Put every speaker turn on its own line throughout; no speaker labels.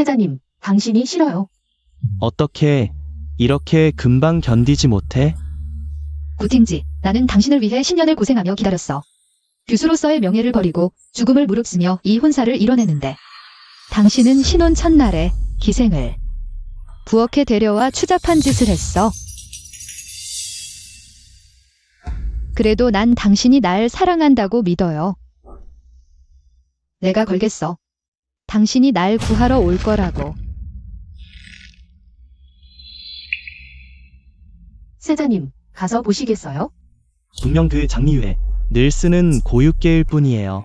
세자님, 당신이 싫어요.
어떻게 이렇게 금방 견디지 못해?
구팅지, 나는 당신을 위해 10년을 고생하며 기다렸어. 교수로서의 명예를 버리고 죽음을 무릅쓰며 이 혼사를 이뤄내는데 당신은 신혼 첫날에 기생을 부엌에 데려와 추잡한 짓을 했어. 그래도 난 당신이 날 사랑한다고 믿어요. 내가 걸겠어. 당신이 날 구하러 올 거라고. 세자님, 가서 보시겠어요?
분명 그 장미유에 늘 쓰는 고육계일 뿐이에요.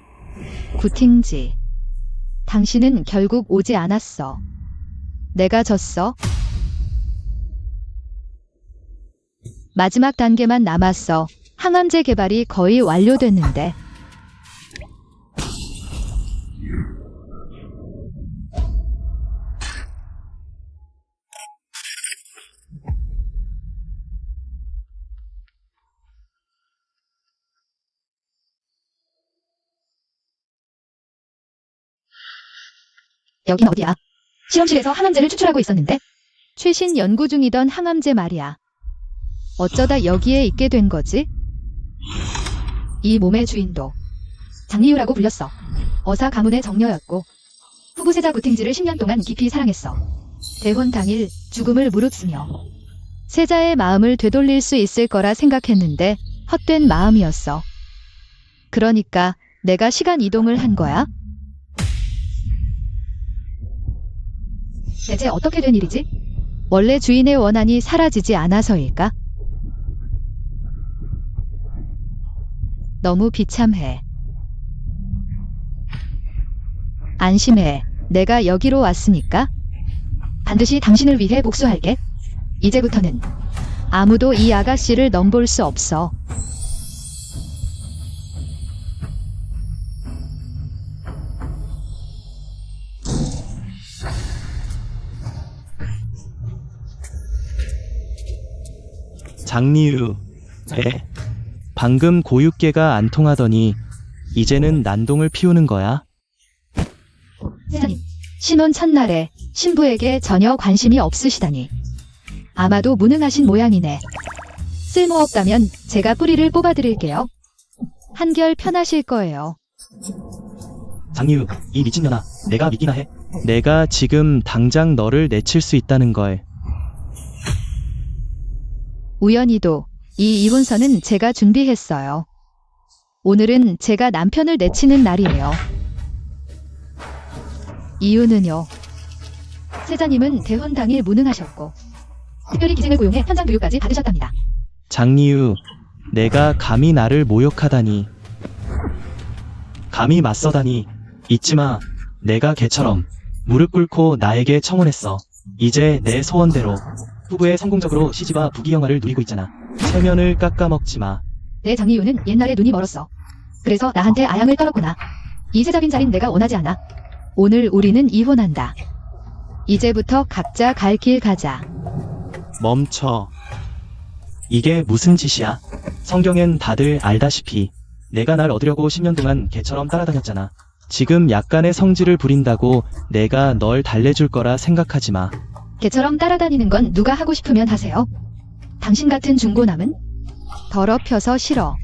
구팅지, 당신은 결국 오지 않았어. 내가 졌어. 마지막 단계만 남았어. 항암제 개발이 거의 완료됐는데. 여긴 어디야? 실험실에서 항암제를 추출하고 있었는데? 최신 연구 중이던 항암제 말이야. 어쩌다 여기에 있게 된 거지? 이 몸의 주인도 장미유라고 불렸어. 어사 가문의 정녀였고 후보세자 구팅지를 10년 동안 깊이 사랑했어. 대혼 당일 죽음을 무릅쓰며 세자의 마음을 되돌릴 수 있을 거라 생각했는데 헛된 마음이었어. 그러니까 내가 시간 이동을 한 거야? 대체 어떻게 된 일이지? 원래 주인의 원한이 사라지지 않아서일까? 너무 비참해. 안심해. 내가 여기로 왔으니까. 반드시 당신을 위해 복수할게. 이제부터는 아무도 이 아가씨를 넘볼 수 없어.
장미유, 왜? 방금 고육계가 안 통하더니 이제는 난동을 피우는 거야?
세자님, 신혼 첫날에 신부에게 전혀 관심이 없으시다니. 아마도 무능하신 모양이네. 쓸모없다면 제가 뿌리를 뽑아드릴게요. 한결 편하실 거예요.
장미유, 이 미친년아, 내가 믿기나 해? 내가 지금 당장 너를 내칠 수 있다는 걸.
우연히도 이 이혼서는 제가 준비했어요. 오늘은 제가 남편을 내치는 날이에요. 이유는요. 세자님은 대혼 당일 무능하셨고 특별히 기생을 고용해 현장 교육까지 받으셨답니다.
장미유, 내가 감히 나를 모욕하다니. 감히 맞서다니. 잊지마, 내가 걔처럼 무릎 꿇고 나에게 청혼했어. 이제 내 소원대로 후보에 성공적으로 시집와 부귀영화를 누리고 있잖아. 체면을 깎아먹지마.
내 장이유는 옛날에 눈이 멀었어. 그래서 나한테 아양을 떨었구나. 이 세자빈자린 내가 원하지 않아. 오늘 우리는 이혼한다. 이제부터 각자 갈 길 가자.
멈춰. 이게 무슨 짓이야? 성경엔 다들 알다시피 내가 날 얻으려고 10년 동안 개처럼 따라다녔잖아. 지금 약간의 성질을 부린다고 내가 널 달래줄 거라 생각하지 마.
개처럼 따라다니는 건 누가 하고 싶으면 하세요. 당신 같은 중고남은 더럽혀서 싫어.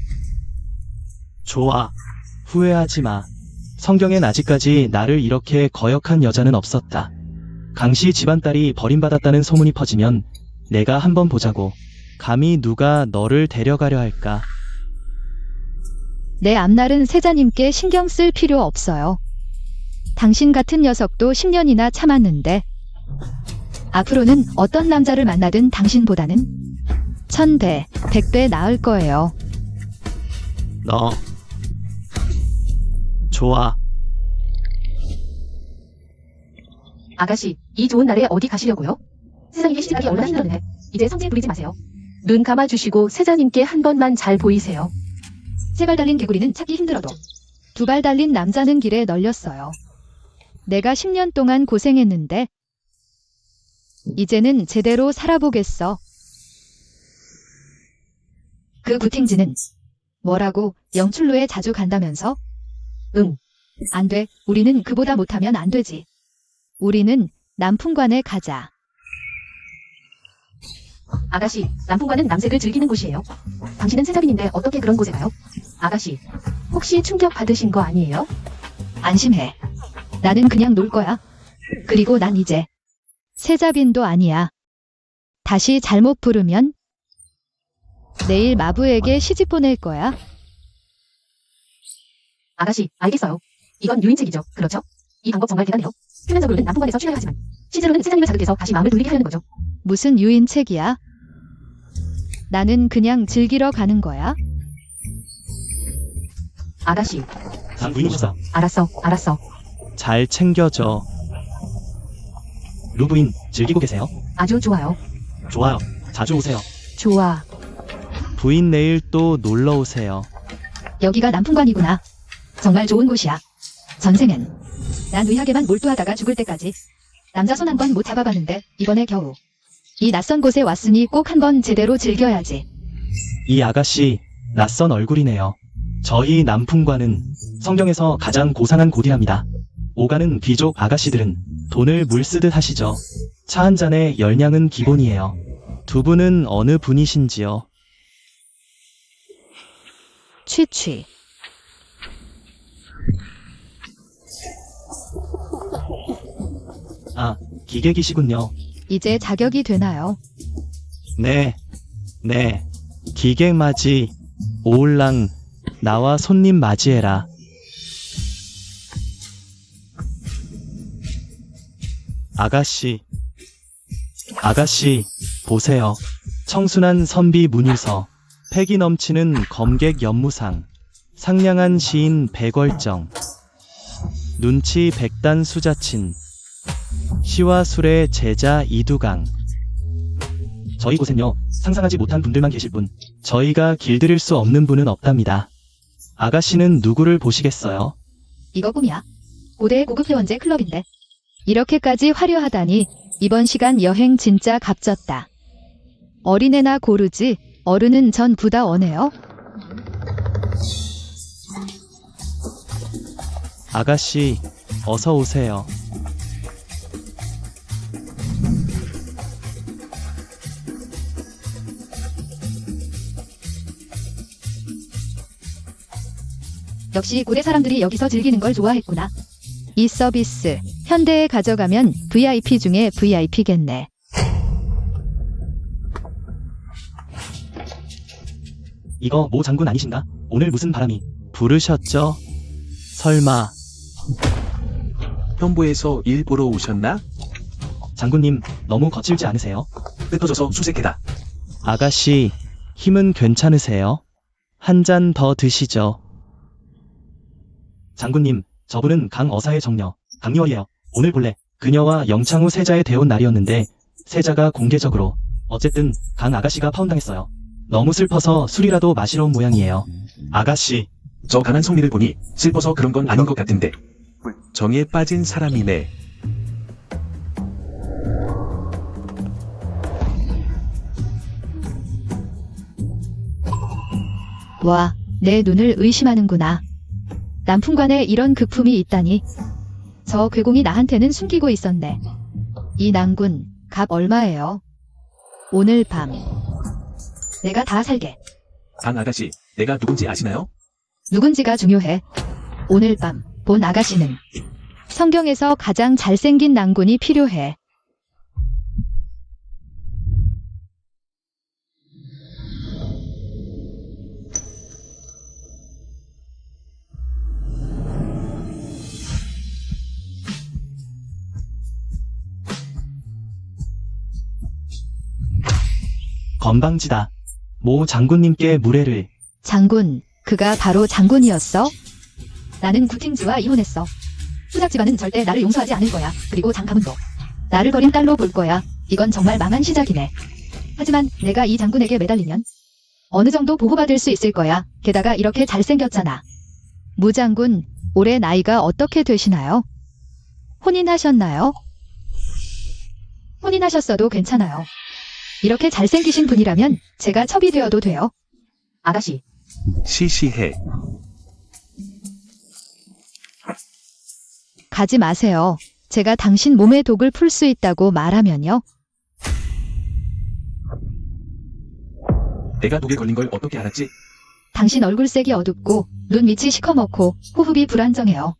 좋아. 후회하지 마. 성경엔 아직까지 나를 이렇게 거역한 여자는 없었다. 강씨 집안딸이 버림받았다는 소문이 퍼지면 내가 한번 보자고. 감히 누가 너를 데려가려 할까?
내 앞날은 세자님께 신경 쓸 필요 없어요. 당신 같은 녀석도 10년이나 참았는데 앞으로는 어떤 남자를 만나든 당신보다는 1000배, 100배 나을 거예요.
너. 좋아.
아가씨, 이 좋은 날에 어디 가시려고요? 세자님께 시집가기 얼마나 힘들었는데 이제 성질 부리지 마세요. 눈 감아주시고 세자님께 한 번만 잘 보이세요. 세 발 달린 개구리는 찾기 힘들어도 두 발 달린 남자는 길에 널렸어요. 내가 10년 동안 고생했는데 이제는 제대로 살아보겠어. 그 구팅지는 뭐라고 영출로에 자주 간다면서? 응. 안 돼. 우리는 그보다 못하면 안 되지. 우리는 남풍관에 가자.
아가씨, 남풍관은 남색을 즐기는 곳이에요. 당신은 세자빈인데 어떻게 그런 곳에 가요? 아가씨, 혹시 충격 받으신 거 아니에요?
안심해. 나는 그냥 놀 거야. 그리고 난 이제 세자빈도 아니야. 다시 잘못 부르면 내일 마부에게 시집 보낼 거야.
아가씨, 알겠어요. 이건 유인책이죠. 그렇죠? 이 방법 정말 대단해요. 표면적으로는 남풍관에서 취하려 하지만 실제로는 세자님을 자극해서 다시 마음을 돌리게 하려는 거죠.
무슨 유인책이야? 나는 그냥 즐기러 가는 거야.
아가씨,
장부인이셨어.
알았어.
잘 챙겨줘. 루부인, 즐기고 계세요?
아주 좋아요.
좋아요. 자주 오세요.
좋아.
부인 내일 또 놀러 오세요.
여기가 남풍관이구나. 정말 좋은 곳이야. 전생엔 난 의학에만 몰두하다가 죽을 때까지 남자 손 한 번 못 잡아봤는데 이번에 겨우 이 낯선 곳에 왔으니 꼭 한번 제대로 즐겨야지.
이 아가씨, 낯선 얼굴이네요. 저희 남풍관은 성경에서 가장 고상한 곳이랍니다. 오가는 귀족 아가씨들은 돈을 물 쓰듯 하시죠. 차 한 잔에 10냥은 기본이에요. 두 분은 어느 분이신지요?
취취.
아, 기객이시군요.
이제 자격이 되나요?
네. 기객 맞이. 오울랑, 나와 손님 맞이해라. 아가씨, 보세요. 청순한 선비 문유서, 패기 넘치는 검객 연무상, 상냥한 시인 백월정, 눈치 백단 수자친, 시와 술의 제자 이두강. 저희 곳엔요, 상상하지 못한 분들만 계실 뿐, 저희가 길들일 수 없는 분은 없답니다. 아가씨는 누구를 보시겠어요?
이거 꿈이야. 고대 고급 회원제 클럽인데. 이렇게까지 화려하다니 이번 시간 여행 진짜 값졌다. 어린애나 고르지 어른은 전부 다 원해요.
아가씨, 어서 오세요.
역시 고대 사람들이 여기서 즐기는 걸 좋아했구나. 이 서비스 현대에 가져가면 VIP 중에 VIP겠네.
이거 모 장군 아니신가? 오늘 무슨 바람이 부르셨죠? 설마
현보에서 일 보러 오셨나?
장군님 너무 거칠지 않으세요?
흩어져서 수색해다.
아가씨, 힘은 괜찮으세요? 한 잔 더 드시죠. 장군님, 저분은 강어사의 정녀, 강요월이에요. 오늘 본래 그녀와 영창후 세자의 대혼 날이었는데 세자가 공개적으로 어쨌든 강 아가씨가 파혼당했어요. 너무 슬퍼서 술이라도 마시러 온 모양이에요. 아가씨,
저 강한 성미를 보니 슬퍼서 그런 건 아닌 것 같은데. 정에 빠진 사람이네.
와, 내 눈을 의심하는구나. 남풍관에 이런 극품이 있다니. 저 괴공이 나한테는 숨기고 있었네. 이 낭군, 값 얼마예요? 오늘 밤 내가 다 살게.
강 아가씨, 내가 누군지 아시나요?
누군지가 중요해. 오늘 밤 본 아가씨는 성경에서 가장 잘생긴 낭군이 필요해.
건방지다. 모 장군님께 무례를.
장군, 그가 바로 장군이었어? 나는 구팅즈와 이혼했어. 후작 집안은 절대 나를 용서하지 않을 거야. 그리고 장가문도 나를 버린 딸로 볼 거야. 이건 정말 망한 시작이네. 하지만 내가 이 장군에게 매달리면 어느 정도 보호받을 수 있을 거야. 게다가 이렇게 잘생겼잖아. 무 장군, 올해 나이가 어떻게 되시나요? 혼인하셨나요? 혼인하셨어도 괜찮아요. 이렇게 잘생기신 분이라면 제가 첩이 되어도 돼요.
아가씨,
시시해.
가지 마세요. 제가 당신 몸의 독을 풀 수 있다고 말하면요.
내가 독에 걸린 걸 어떻게 알았지?
당신 얼굴색이 어둡고 눈 밑이 시커멓고 호흡이 불안정해요.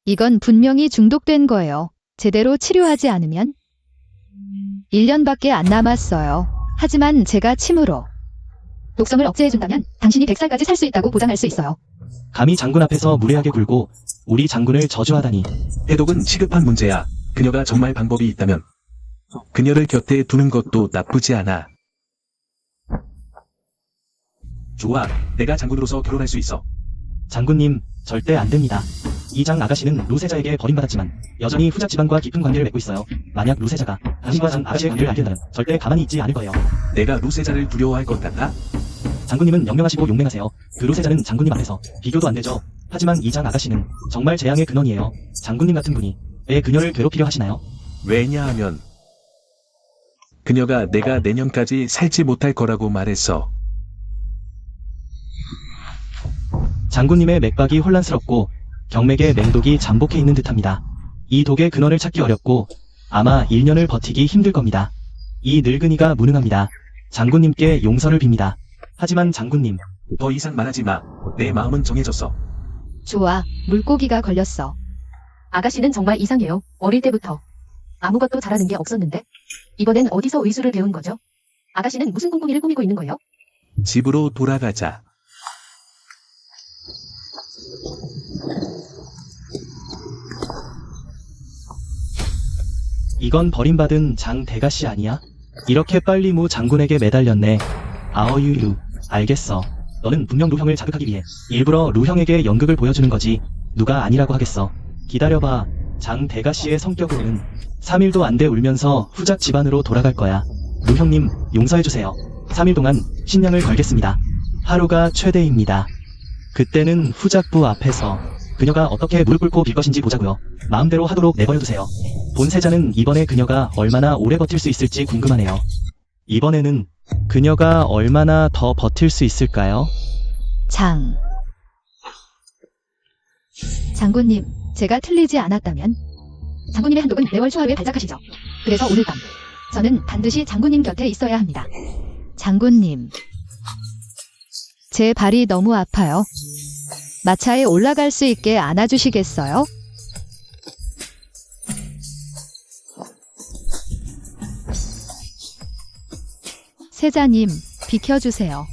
이건 분명히 중독된 거예요. 제대로 치료하지 않으면 1년밖에 안 남았어요. 하지만 제가 침으로
독성을 억제해준다면 당신이 100살까지 살 수 있다고 보장할 수 있어요.
감히 장군 앞에서 무례하게 굴고 우리 장군을 저주하다니.
해독은 시급한 문제야. 그녀가 정말 방법이 있다면 그녀를 곁에 두는 것도 나쁘지 않아. 좋아, 내가 장군으로서 결혼할 수 있어.
장군님, 절대 안 됩니다. 이장 아가씨는 루세자에게 버림받았지만 여전히 후작 집안과 깊은 관계를 맺고 있어요. 만약 루세자가 당신과 장 아가씨의 관계를 알게 된다면 절대 가만히 있지 않을 거예요.
내가 루세자를 두려워할 것 같아?
장군님은 영명하시고 용맹하세요. 그 루세자는 장군님 앞에서 비교도 안 되죠. 하지만 이장 아가씨는 정말 재앙의 근원이에요. 장군님 같은 분이 왜 그녀를 괴롭히려 하시나요?
왜냐하면 그녀가 내가 내년까지 살지 못할 거라고 말했어.
장군님의 맥박이 혼란스럽고 경맥에 맹독이 잠복해 있는 듯합니다. 이 독의 근원을 찾기 어렵고 아마 1년을 버티기 힘들 겁니다. 이 늙은이가 무능합니다. 장군님께 용서를 빕니다. 하지만 장군님,
더 이상 말하지 마. 내 마음은 정해졌어.
좋아, 물고기가 걸렸어.
아가씨는 정말 이상해요. 어릴 때부터 아무것도 잘하는 게 없었는데 이번엔 어디서 의술을 배운 거죠? 아가씨는 무슨 궁궁이를 꾸미고 있는 거예요?
집으로 돌아가자.
이건 버림받은 장 대가씨 아니야? 이렇게 빨리 무 장군에게 매달렸네. 아어유유, 알겠어. 너는 분명 루형을 자극하기 위해 일부러 루형에게 연극을 보여주는 거지. 누가 아니라고 하겠어. 기다려봐. 장 대가씨의 성격으로는 3일도 안 돼 울면서 후작 집안으로 돌아갈 거야. 루형님, 용서해주세요. 3일 동안 신량을 걸겠습니다. 하루가 최대입니다. 그때는 후작부 앞에서 그녀가 어떻게 무릎 꿇고 빌 것인지 보자고요. 마음대로 하도록 내버려두세요. 본세자는 이번에 그녀가 얼마나 오래 버틸 수 있을지 궁금하네요. 이번에는 그녀가 얼마나 더 버틸 수 있을까요?
장군님, 제가 틀리지 않았다면
장군님의 한독은 매월 초하루에 발작하시죠. 그래서 오늘 밤 저는 반드시 장군님 곁에 있어야 합니다.
장군님, 제 발이 너무 아파요. 마차에 올라갈 수 있게 안아주시겠어요? 세자님, 비켜주세요.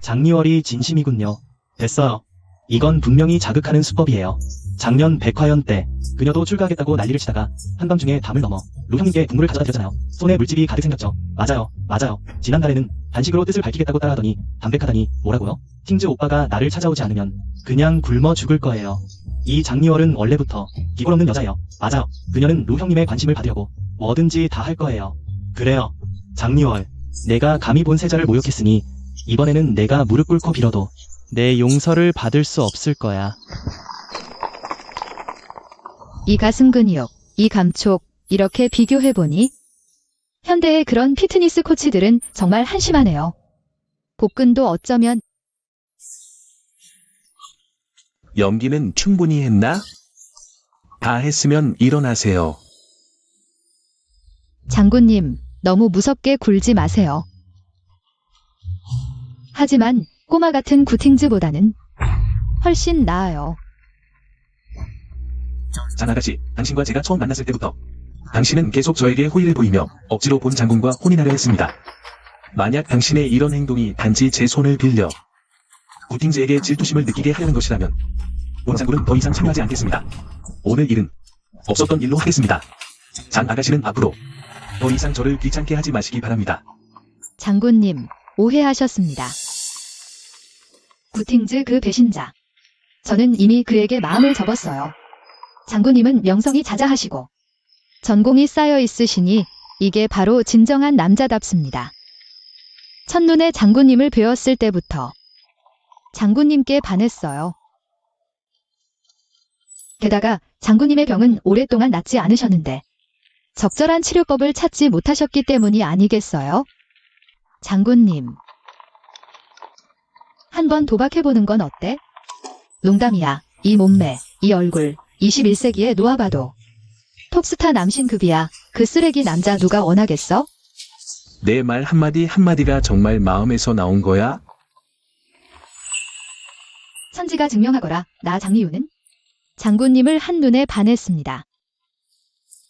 장리월이 진심이군요. 됐어요. 이건 분명히 자극하는 수법이에요. 작년 백화연 때 그녀도 출가하겠다고 난리를 치다가 한밤중에 담을 넘어 루형님께 국물을 가져다 드렸잖아요. 손에 물집이 가득 생겼죠. 맞아요. 지난달에는 단식으로 뜻을 밝히겠다고 따라하더니 담백하다니 뭐라고요? 팅즈 오빠가 나를 찾아오지 않으면 그냥 굶어 죽을 거예요. 이 장리월은 원래부터 기본 없는 여자예요. 맞아요. 그녀는 루형님의 관심을 받으려고 뭐든지 다 할 거예요. 그래요. 장리월, 내가 감히 본세자를 모욕했으니 이번에는 내가 무릎 꿇고 빌어도 내 용서를 받을 수 없을 거야.
이 가슴 근육, 이 감촉, 이렇게 비교해보니 현대의 그런 피트니스 코치들은 정말 한심하네요. 복근도 어쩌면
연기는 충분히 했나? 다 했으면 일어나세요.
장군님, 너무 무섭게 굴지 마세요. 하지만 꼬마 같은 구팅즈보다는 훨씬 나아요.
장 아가씨, 당신과 제가 처음 만났을 때부터 당신은 계속 저에게 호의를 보이며 억지로 본 장군과 혼인하려 했습니다. 만약 당신의 이런 행동이 단지 제 손을 빌려 구팅즈에게 질투심을 느끼게 하려는 것이라면 본 장군은 더 이상 참여하지 않겠습니다. 오늘 일은 없었던 일로 하겠습니다. 장 아가씨는 앞으로 더 이상 저를 귀찮게 하지 마시기 바랍니다.
장군님, 오해하셨습니다.
구팅즈 그 배신자. 저는 이미 그에게 마음을 접었어요. 장군님은 명성이 자자하시고
전공이 쌓여 있으시니 이게 바로 진정한 남자답습니다. 첫눈에 장군님을 뵈었을 때부터 장군님께 반했어요.
게다가 장군님의 병은 오랫동안 낫지 않으셨는데
적절한 치료법을 찾지 못하셨기 때문이 아니겠어요? 장군님. 한번 도박해보는 건 어때? 농담이야. 이 몸매, 이 얼굴, 21세기에 놓아봐도. 톱스타 남신급이야. 그 쓰레기 남자 누가 원하겠어?
내 말 한마디 한마디가 정말 마음에서 나온 거야?
선지가 증명하거라. 나 장리우는? 장군님을 한눈에 반했습니다.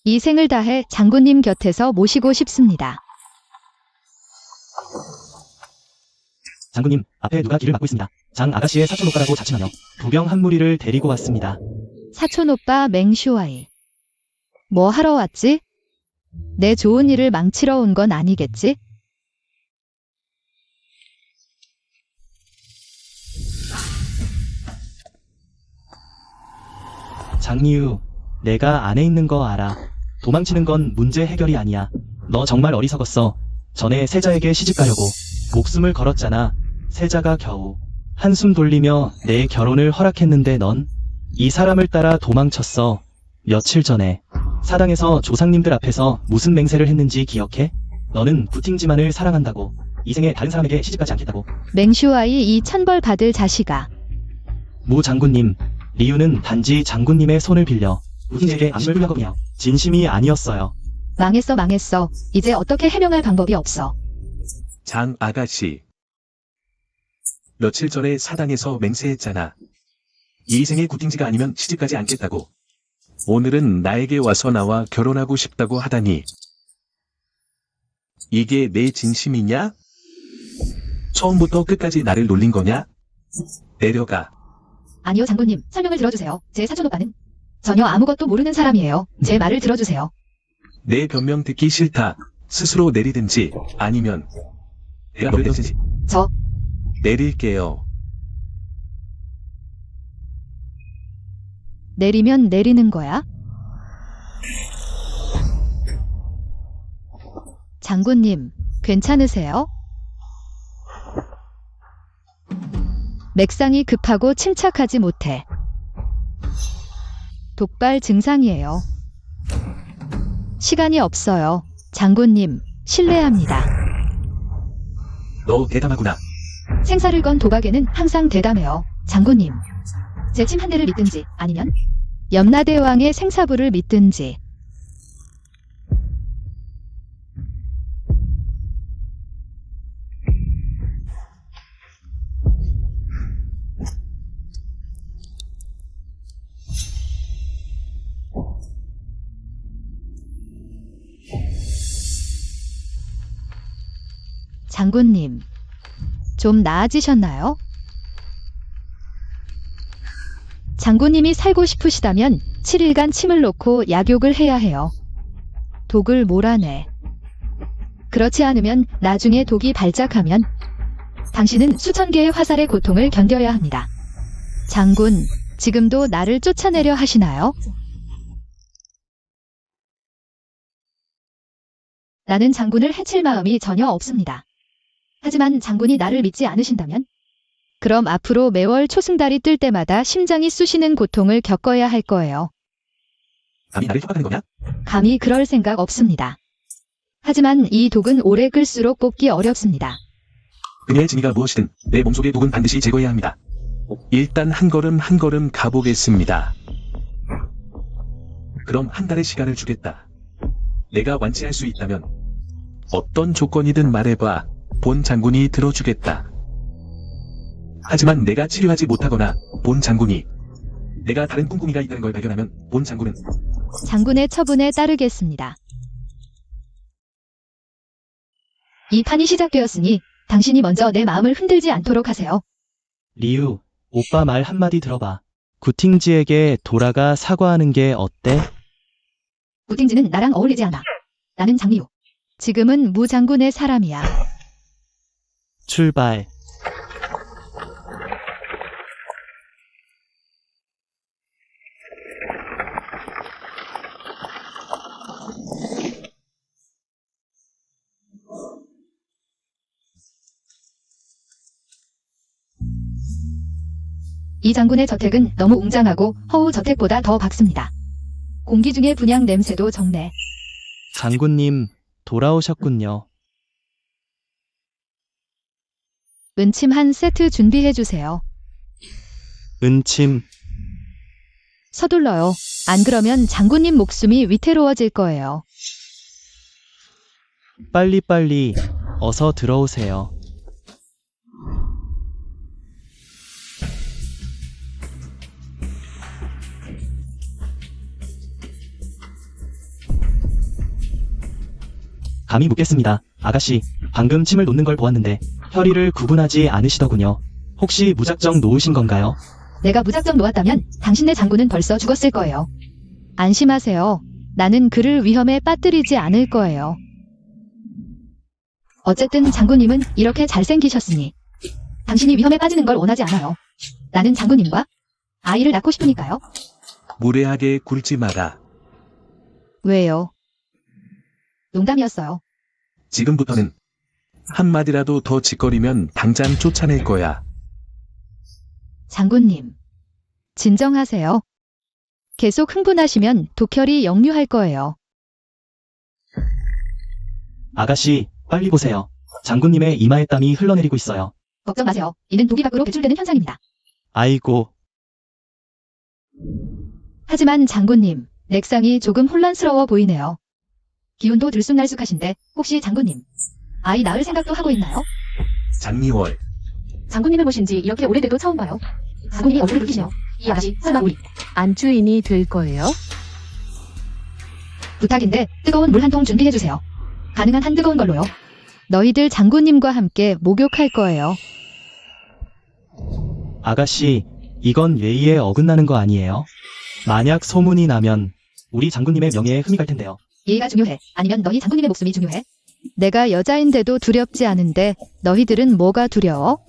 이 생을 다해 장군님 곁에서 모시고 싶습니다.
장군님, 앞에 누가 길을 막고 있습니다. 장 아가씨의 사촌 오빠라고 자칭하며 부병 한 무리를 데리고 왔습니다.
사촌 오빠 맹슈아이. 뭐 하러 왔지? 내 좋은 일을 망치러 온 건 아니겠지?
장리우, 내가 안에 있는 거 알아. 도망치는 건 문제 해결이 아니야. 너 정말 어리석었어. 전에 세자에게 시집 가려고 목숨을 걸었잖아. 세자가 겨우 한숨 돌리며 내 결혼을 허락했는데 넌 이 사람을 따라 도망쳤어. 며칠 전에 사당에서 조상님들 앞에서 무슨 맹세를 했는지 기억해? 너는 부팅지만을 사랑한다고. 이 생에 다른 사람에게 시집가지 않겠다고.
맹슈아이 이 천벌 받을 자식아.
무 장군님, 리우는 단지 장군님의 손을 빌려 부팅제에게 암을 부여한 거군요. 진심이 아니었어요.
망했어. 이제 어떻게 해명할 방법이 없어.
장 아가씨. 며칠 전에 사당에서 맹세했잖아. 이 생의 구팅지가 아니면 시집가지 않겠다고. 오늘은 나에게 와서 나와 결혼하고 싶다고 하다니. 이게 내 진심이냐? 처음부터 끝까지 나를 놀린 거냐? 내려가.
아니요 장군님, 설명을 들어주세요. 제 사촌 오빠는 전혀 아무것도 모르는 사람이에요. 제 말을 들어주세요.
내 변명 듣기 싫다. 스스로 내리든지 아니면 내가 너를 내리든지.
저
내릴게요.
내리면 내리는 거야? 장군님, 괜찮으세요? 맥상이 급하고 침착하지 못해. 독발 증상이에요. 시간이 없어요. 장군님, 실례합니다.
너 대담하구나.
생사를 건 도박에는 항상 대담해요. 장군님, 제 침 한 대를 믿든지 아니면 염라대왕의 생사부를 믿든지. 장군님, 좀 나아지셨나요? 장군님이 살고 싶으시다면 7일간 침을 놓고 약욕을 해야 해요. 독을 몰아내. 그렇지 않으면 나중에 독이 발작하면 당신은 수천 개의 화살의 고통을 견뎌야 합니다. 장군, 지금도 나를 쫓아내려 하시나요? 나는 장군을 해칠 마음이 전혀 없습니다. 하지만 장군이 나를 믿지 않으신다면? 그럼 앞으로 매월 초승달이 뜰 때마다 심장이 쑤시는 고통을 겪어야 할 거예요.
감히 나를 협박하는 거냐?
감히 그럴 생각 없습니다. 하지만 이 독은 오래 끌수록 뽑기 어렵습니다.
그녀의 진위가 무엇이든 내 몸속의 독은 반드시 제거해야 합니다. 일단 한 걸음 한 걸음 가보겠습니다. 그럼 한 달의 시간을 주겠다. 내가 완치할 수 있다면 어떤 조건이든 말해봐. 본 장군이 들어주겠다. 하지만 내가 치료하지 못하거나 본 장군이 내가 다른 꿍꿍이가 있다는 걸 발견하면 본 장군은
장군의 처분에 따르겠습니다. 이 판이 시작되었으니 당신이 먼저 내 마음을 흔들지 않도록 하세요.
리우, 오빠 말 한마디 들어봐. 구팅지에게 돌아가 사과하는 게 어때?
부팅지는 나랑 어울리지 않아. 나는 장리우. 지금은 무 장군의 사람이야.
출발.
이 장군의 저택은 너무 웅장하고 허우 저택보다 더 밝습니다. 공기 중의 분향 냄새도 적네.
장군님, 돌아오셨군요.
은침 한 세트 준비해주세요.
은침,
서둘러요. 안 그러면 장군님 목숨이 위태로워질 거예요.
빨리빨리 어서 들어오세요. 감히 묻겠습니다. 아가씨, 방금 침을 놓는 걸 보았는데 혈의를 구분하지 않으시더군요. 혹시 무작정 놓으신 건가요?
내가 무작정 놓았다면 당신네 장군은 벌써 죽었을 거예요. 안심하세요. 나는 그를 위험에 빠뜨리지 않을 거예요. 어쨌든 장군님은 이렇게 잘생기셨으니 당신이 위험에 빠지는 걸 원하지 않아요. 나는 장군님과 아이를 낳고 싶으니까요.
무례하게 굴지 마라.
왜요? 농담이었어요.
지금부터는 한마디라도 더 짓거리면 당장 쫓아낼 거야.
장군님, 진정하세요. 계속 흥분하시면 독혈이 역류할 거예요.
아가씨, 빨리 보세요. 장군님의 이마에 땀이 흘러내리고 있어요.
걱정 마세요. 이는 독이 밖으로 배출되는 현상입니다.
아이고,
하지만 장군님, 렉상이 조금 혼란스러워 보이네요. 기운도 들쑥날쑥하신데 혹시 장군님, 아이 낳을 생각도 하고 있나요?
장미월,
장군님을 모신 지 이렇게 오래돼도 처음 봐요. 장군님이 얼굴을 붉히시네요. 이 아가씨 설마 우리 안주인이 될 거예요?
부탁인데 뜨거운 물 한 통 준비해주세요. 가능한 한 뜨거운 걸로요. 너희들 장군님과 함께 목욕할 거예요.
아가씨, 이건 예의에 어긋나는 거 아니에요? 만약 소문이 나면 우리 장군님의 명예에 흠이 갈 텐데요.
예의가 중요해? 아니면 너희 장군님의 목숨이 중요해? 내가 여자인데도 두렵지 않은데 너희들은 뭐가 두려워?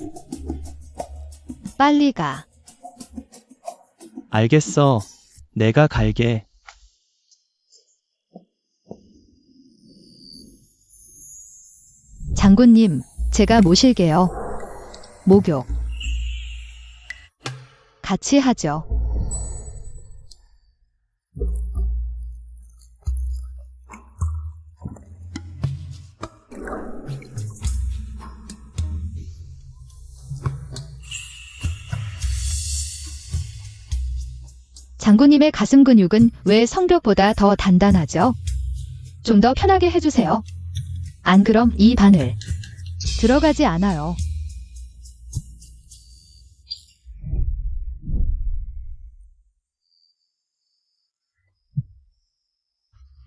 빨리 가.
알겠어. 내가 갈게.
장군님, 제가 모실게요. 목욕. 같이 하죠. 장군님의 가슴 근육은 왜 성벽보다 더 단단하죠? 좀 더 편하게 해주세요. 안 그럼 이 바늘 들어가지 않아요.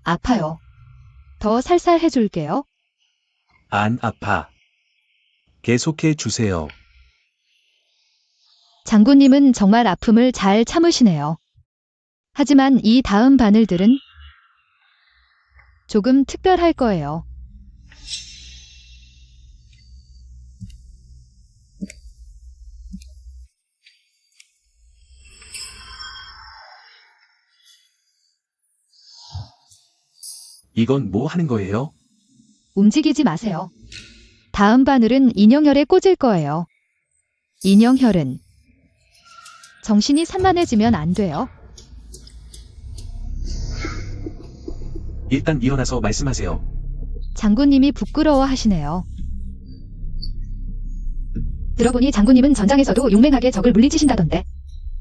아파요. 더 살살 해줄게요.
안 아파. 계속해 주세요.
장군님은 정말 아픔을 잘 참으시네요. 하지만 이 다음 바늘들은 조금 특별할 거예요.
이건 뭐 하는 거예요?
움직이지 마세요. 다음 바늘은 인형혈에 꽂을 거예요. 인형혈은 정신이 산만해지면 안 돼요.
일단 일어나서 말씀하세요.
장군님이 부끄러워 하시네요. 들어보니 장군님은 전장에서도 용맹하게 적을 물리치신다던데.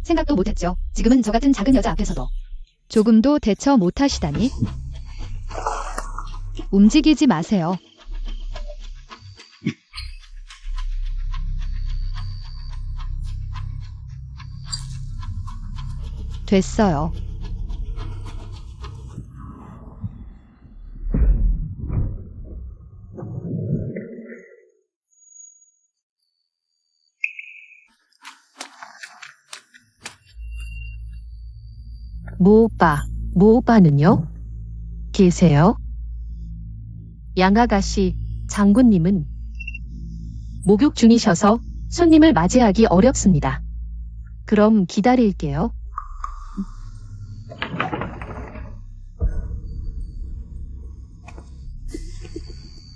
생각도 못했죠. 지금은 저 같은 작은 여자 앞에서도. 조금도 대처 못하시다니. 움직이지 마세요. 됐어요.
모 오빠는요? 계세요? 양아가씨, 장군님은 목욕 중이셔서 손님을 맞이하기 어렵습니다. 그럼 기다릴게요.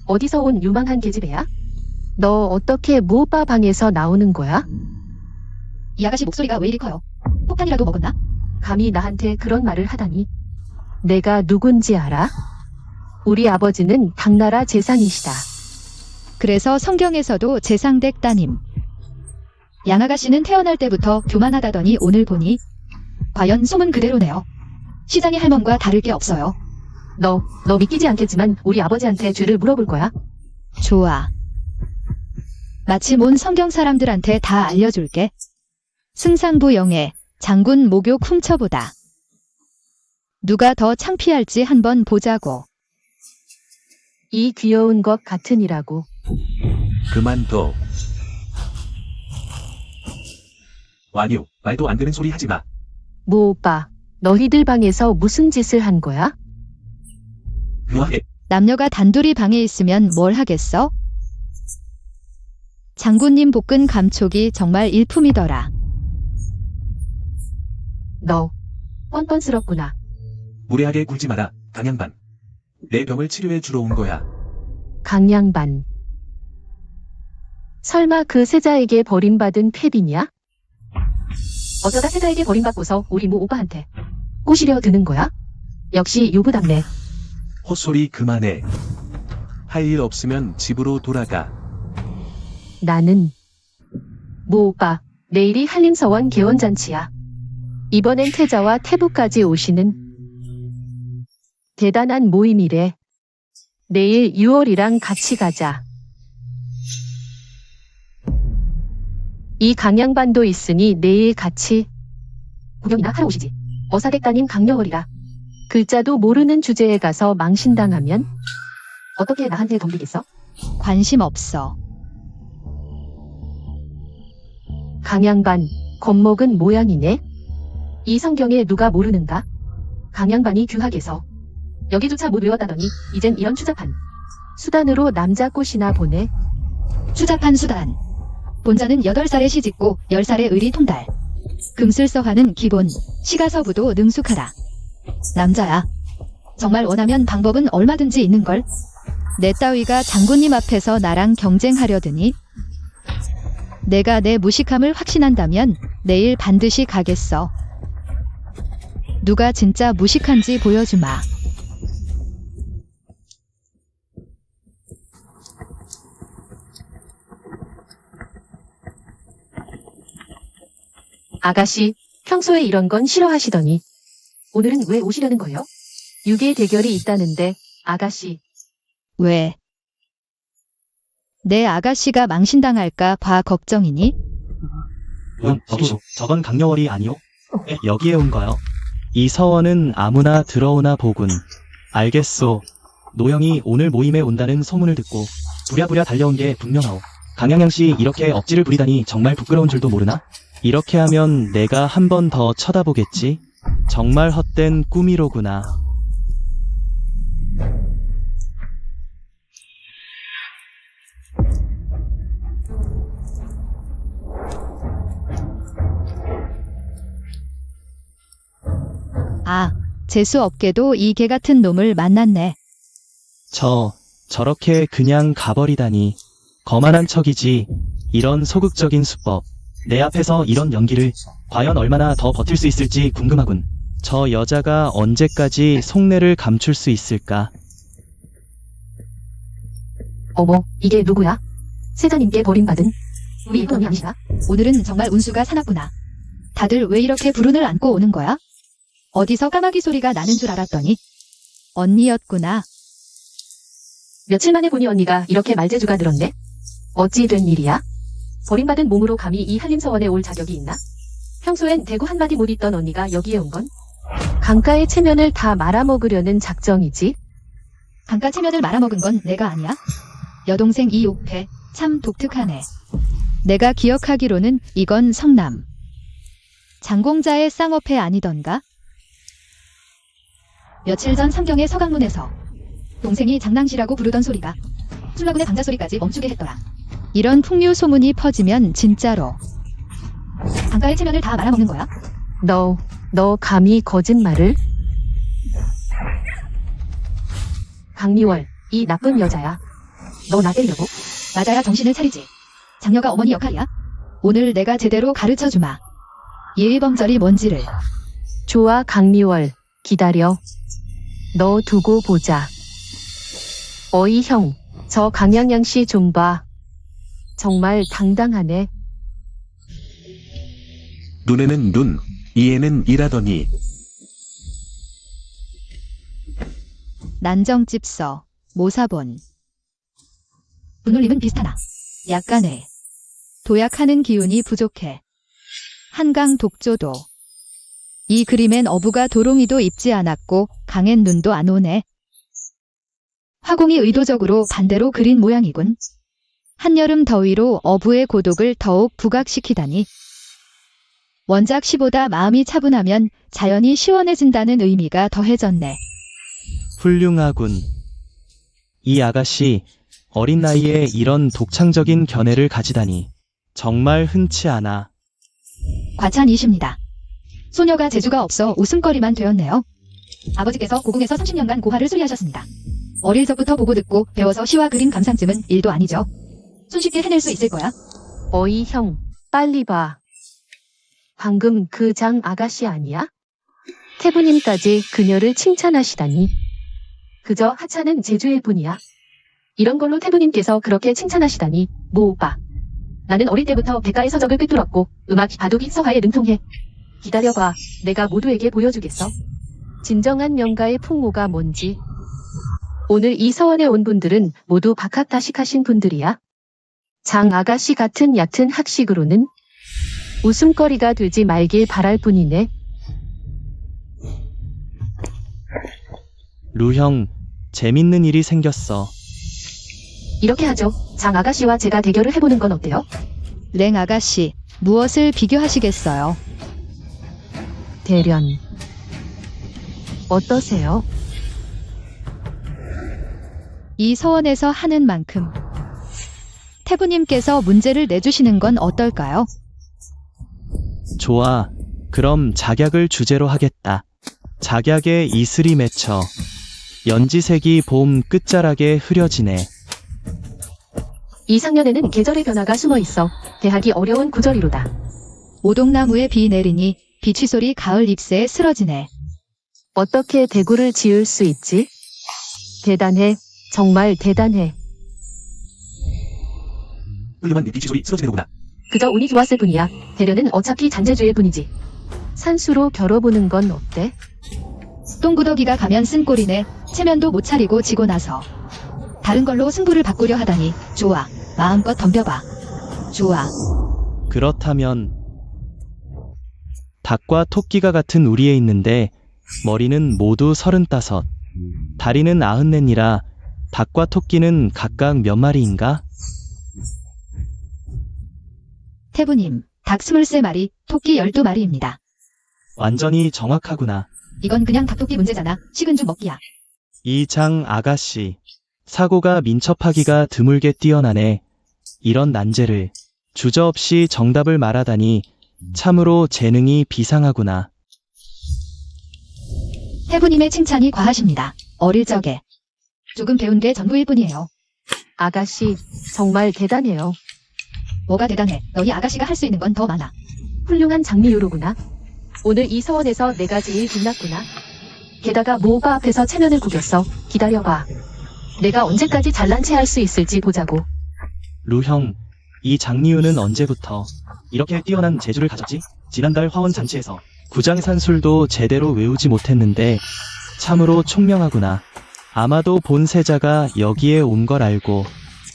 어디서 온 유망한 계집애야? 너 어떻게 모 오빠 방에서 나오는 거야?
이 아가씨 목소리가 왜 이리 커요? 폭탄이라도 먹었나?
감히 나한테 그런 말을 하다니. 내가 누군지 알아? 우리 아버지는 당나라 재상이시다.
그래서 성경에서도 재상댁 따님. 양아가씨는 태어날 때부터 교만하다더니 오늘 보니 과연 소문 그대로네요. 시장의 할멈과 다를 게 없어요.
너 믿기지 않겠지만 우리 아버지한테 죄를 물어볼 거야.
좋아. 마침 온 성경 사람들한테 다 알려줄게. 승상부 영예, 장군 목욕 훔쳐보다. 누가 더 창피할지 한번 보자고.
이 귀여운 것 같으니라고.
그만둬. 완유, 말도 안 되는 소리 하지 마.
모 오빠, 너희들 방에서 무슨 짓을 한 거야?
그만해.
남녀가 단둘이 방에 있으면 뭘 하겠어? 장군님 볶은 감촉이 정말 일품이더라.
너 뻔뻔스럽구나.
무례하게 굴지 마라, 강양반. 내 병을 치료해 주러 온 거야.
강양반. 설마 그 세자에게 버림받은 패비냐? 어쩌다 세자에게 버림받고서 우리 모 오빠한테 꼬시려 드는 거야? 역시 유부답네.
헛소리 그만해. 할 일 없으면 집으로 돌아가.
나는 모 오빠, 내일이 한림서원 개원잔치야. 이번엔 태자와 태부까지 오시는 대단한 모임이래. 내일 6월이랑 같이 가자. 이 강양반도 있으니 내일 같이 구경이나 하러 오시지. 어사댁 따님 강려월이라. 글자도 모르는 주제에 가서 망신당하면 어떻게 나한테 덤비겠어?
관심 없어.
강양반, 겁먹은 모양이네. 이 성경에 누가 모르는가? 강양반이 규학에서 여기조차 못 외웠다더니 이젠 이런 추잡한 수단으로 남자 꽃이나 보내.
추잡한 수단. 본자는 8살에 시집고 10살에 의리 통달. 금슬서하는 기본, 시가서부도 능숙하다. 남자야. 정말 원하면 방법은 얼마든지 있는걸. 내 따위가 장군님 앞에서 나랑 경쟁하려드니 내가 내 무식함을 확신한다면 내일 반드시 가겠어. 누가 진짜 무식한지 보여주마.
아가씨, 평소에 이런 건 싫어하시더니 오늘은 왜 오시려는 거예요? 유괴 대결이 있다는데 아가씨.
왜? 내 아가씨가 망신당할까 봐 걱정이니?
저건 강려월이 아니오? 여기에 온 거요. 이 서원은 아무나 들어오나 보군. 알겠소. 노영이 오늘 모임에 온다는 소문을 듣고 부랴부랴 달려온 게 분명하오. 강양양 씨 이렇게 억지를 부리다니 정말 부끄러운 줄도 모르나? 이렇게 하면 내가 한 번 더 쳐다보겠지? 정말 헛된 꿈이로구나.
아, 재수 없게도 이 개 같은 놈을 만났네.
저렇게 그냥 가버리다니. 거만한 척이지. 이런 소극적인 수법. 내 앞에서 이런 연기를 과연 얼마나 더 버틸 수 있을지 궁금하군. 저 여자가 언제까지 속내를 감출 수 있을까?
어머, 이게 누구야? 세자님께 버림받은 우리 이놈이 아니시나?
오늘은 정말 운수가 사납구나. 다들 왜 이렇게 불운을 안고 오는 거야? 어디서 까마귀 소리가 나는 줄 알았더니 언니였구나.
며칠 만에 보니 언니가 이렇게 말재주가 늘었네? 어찌 된 일이야? 버림받은 몸으로 감히 이 한림서원에 올 자격이 있나? 평소엔 대구 한마디 못 있던 언니가 여기에 온 건? 강가의 체면을 다 말아먹으려는 작정이지?
강가 체면을 말아먹은 건 내가 아니야? 여동생 이옥패 참 독특하네. 내가 기억하기로는 이건 성남 장공자의 쌍어패 아니던가? 며칠 전 삼경의 서강문에서 동생이 장난시라고 부르던 소리가 술라군의 방자 소리까지 멈추게 했더라. 이런 풍류 소문이 퍼지면 진짜로 강가의 체면을 다 말아먹는 거야?
너 감히 거짓말을? 강리월, 이 나쁜 여자야. 너 나 때리려고?
맞아야 정신을 차리지. 장녀가 어머니 역할이야. 오늘 내가 제대로 가르쳐주마. 예의범절이 뭔지를.
좋아, 강리월. 기다려. 너 두고 보자. 어이 형, 저 강양양 씨 좀 봐. 정말 당당하네.
눈에는 눈, 이에는 이라더니
난정집서, 모사본. 분울림은 비슷하나? 약간의 도약하는 기운이 부족해. 한강 독조도. 이 그림엔 어부가 도롱이도 입지 않았고 강엔 눈도 안 오네. 화공이 의도적으로 반대로 그린 모양이군. 한여름 더위로 어부의 고독을 더욱 부각시키다니. 원작 시보다 마음이 차분하면 자연이 시원해진다는 의미가 더해졌네.
훌륭하군. 이 아가씨, 어린 나이에 이런 독창적인 견해를 가지다니. 정말 흔치 않아.
과찬이십니다. 소녀가 재주가 없어 웃음거리만 되었네요. 아버지께서 고궁에서 30년간 고화를 수리하셨습니다. 어릴 적부터 보고 듣고 배워서 시와 그림 감상쯤은 일도 아니죠. 손쉽게 해낼 수 있을 거야.
어이 형, 빨리 봐. 방금 그 장 아가씨 아니야? 태부님까지 그녀를 칭찬하시다니. 그저 하찮은 재주일 뿐이야. 이런 걸로 태부님께서 그렇게 칭찬하시다니. 모 오빠. 나는 어릴 때부터 백가의 서적을 꿰뚫었고 음악, 바둑이, 서화에 능통해. 기다려봐. 내가 모두에게 보여주겠어. 진정한 명가의 풍모가 뭔지. 오늘 이 서원에 온 분들은 모두 박학다식하신 분들이야. 장 아가씨 같은 얕은 학식으로는 웃음거리가 되지 말길 바랄 뿐이네.
루형, 재밌는 일이 생겼어.
이렇게 하죠. 장 아가씨와 제가 대결을 해보는 건 어때요?
랭 아가씨, 무엇을 비교하시겠어요?
대련. 어떠세요?
이 서원에서 하는 만큼 태부님께서 문제를 내주시는 건 어떨까요?
좋아. 그럼 작약을 주제로 하겠다. 작약에 이슬이 맺혀 연지색이 봄 끝자락에 흐려지네.
이 상년에는 계절의 변화가 숨어 있어 대하기 어려운 구절이로다.
오동나무에 비 내리니 비취소리 가을 잎새에 쓰러지네.
어떻게 대구를 지을 수 있지? 대단해. 정말 대단해.
훌륭한 빛이 소리 쓰러지는구나.
그저 운이 좋았을 뿐이야. 대련은 어차피 잔재주일 뿐이지. 산수로 겨뤄보는 건 어때?
똥구더기가 가면 쓴 꼴이네. 체면도 못 차리고 지고 나서. 다른 걸로 승부를 바꾸려 하다니. 좋아. 마음껏 덤벼봐. 좋아.
그렇다면 닭과 토끼가 같은 우리에 있는데 머리는 모두 35, 다리는 94이라 닭과 토끼는 각각 몇 마리인가?
태부님, 닭 23마리, 토끼 12마리입니다.
완전히 정확하구나.
이건 그냥 닭토끼 문제잖아. 식은 죽 먹기야.
이 장 아가씨, 사고가 민첩하기가 드물게 뛰어나네. 이런 난제를 주저없이 정답을 말하다니 참으로 재능이 비상하구나.
태부님의 칭찬이 과하십니다. 어릴 적에. 조금 배운 게 전부일 뿐이에요.
아가씨, 정말 대단해요.
뭐가 대단해. 너희 아가씨가 할 수 있는 건 더 많아.
훌륭한 장미유로구나. 오늘 이 서원에서 내가 제일 빛났구나. 게다가 모오빠 앞에서 체면을 구겼어. 기다려봐. 내가 언제까지 잘난 체 할 수 있을지 보자고.
루형, 이 장리우는 언제부터 이렇게 뛰어난 재주를 가졌지? 지난달 화원 잔치에서 구장산술도 제대로 외우지 못했는데 참으로 총명하구나. 아마도 본세자가 여기에 온 걸 알고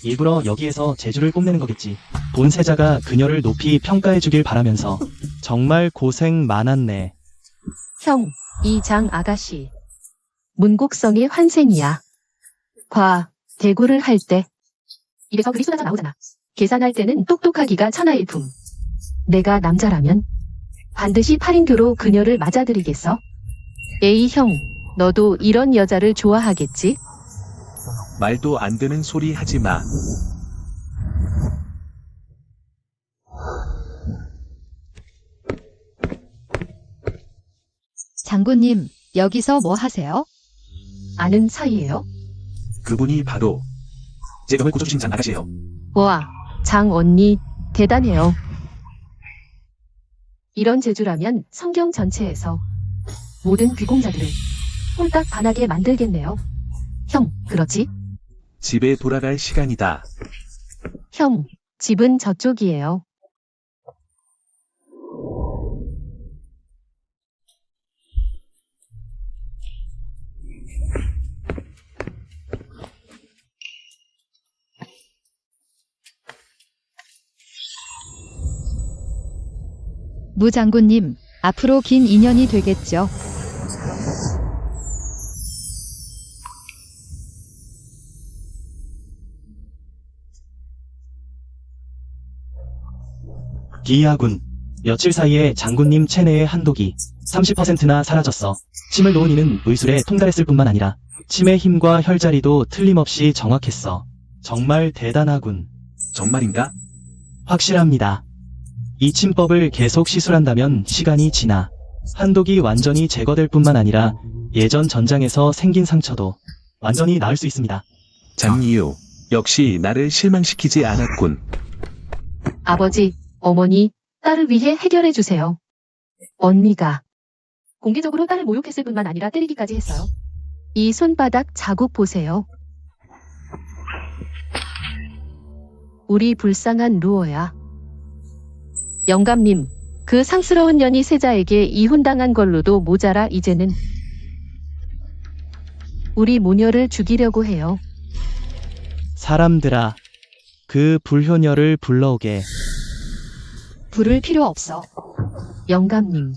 일부러 여기에서 재주를 뽐내는 거겠지. 본세자가 그녀를 높이 평가해 주길 바라면서. 정말 고생 많았네.
형, 이 장 아가씨. 문곡성의 환생이야. 대구를 할 때. 입에서 글이 쏟아져 나오잖아. 계산할 때는 똑똑하기가 천하일품. 내가 남자라면 반드시 8인교로 그녀를 맞아들이겠어. 에이 형, 너도 이런 여자를 좋아하겠지?
말도 안 되는 소리 하지 마.
장군님, 여기서 뭐 하세요?
아는 사이예요?
그분이 바로 제 병을 고쳐주신 장 아가씨예요.
와, 장 언니, 대단해요. 이런 재주라면 성경 전체에서 모든 비공자들을 홀딱 반하게 만들겠네요. 형, 그렇지?
집에 돌아갈 시간이다.
형, 집은 저쪽이에요.
무 장군님, 앞으로 긴 인연이 되겠죠.
기이하군. 며칠 사이에 장군님 체내의 한독이 30%나 사라졌어. 침을 놓은 이는 의술에 통달했을 뿐만 아니라 침의 힘과 혈자리도 틀림없이 정확했어. 정말 대단하군.
정말인가?
확실합니다. 이 침법을 계속 시술한다면 시간이 지나 한독이 완전히 제거될 뿐만 아니라 예전 전장에서 생긴 상처도 완전히 나을 수 있습니다.
장이유, 역시 나를 실망시키지 않았군.
아버지, 어머니, 딸을 위해 해결해 주세요. 언니가 공개적으로 딸을 모욕했을 뿐만 아니라 때리기까지 했어요. 이 손바닥 자국 보세요. 우리 불쌍한 루어야. 영감님, 그 상스러운 년이 세자에게 이혼당한 걸로도 모자라 이제는 우리 모녀를 죽이려고 해요.
사람들아, 그 불효녀를 불러오게.
부를 필요 없어.
영감님,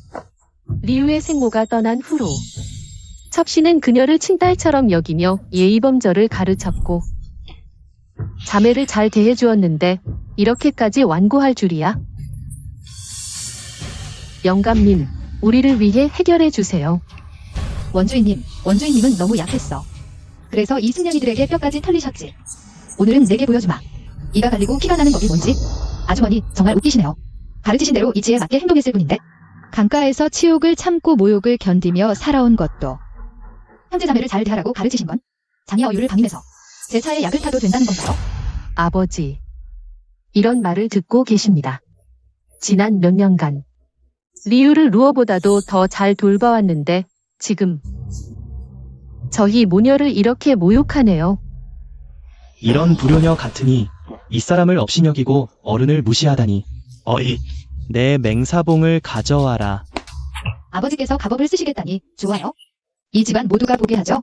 리우의 생모가 떠난 후로 첩씨는 그녀를 친딸처럼 여기며 예의범절을 가르쳤고 자매를 잘 대해주었는데 이렇게까지 완고할 줄이야? 영감님, 우리를 위해 해결해 주세요.
원주인님은 너무 약했어. 그래서 이 승냥이들에게 뼈까지 털리셨지. 오늘은 내게 보여주마. 이가 갈리고 피가 나는 법이 뭔지. 아주머니, 정말 웃기시네요. 가르치신 대로 이치에 맞게 행동했을 뿐인데. 강가에서 치욕을 참고 모욕을 견디며 살아온 것도 형제자매를 잘 대하라고 가르치신 건 장의 어유를 방임해서 제 차에 약을 타도 된다는 건가요?
아버지, 이런 말을 듣고 계십니다. 지난 몇 년간 리우를 루어보다도 더 잘 돌봐왔는데 지금 저희 모녀를 이렇게 모욕하네요.
이런 불효녀 같으니 이 사람을 업신여기고 어른을 무시하다니. 어이, 내 맹사봉을 가져와라.
아버지께서 가법을 쓰시겠다니 좋아요. 이 집안 모두가 보게 하죠.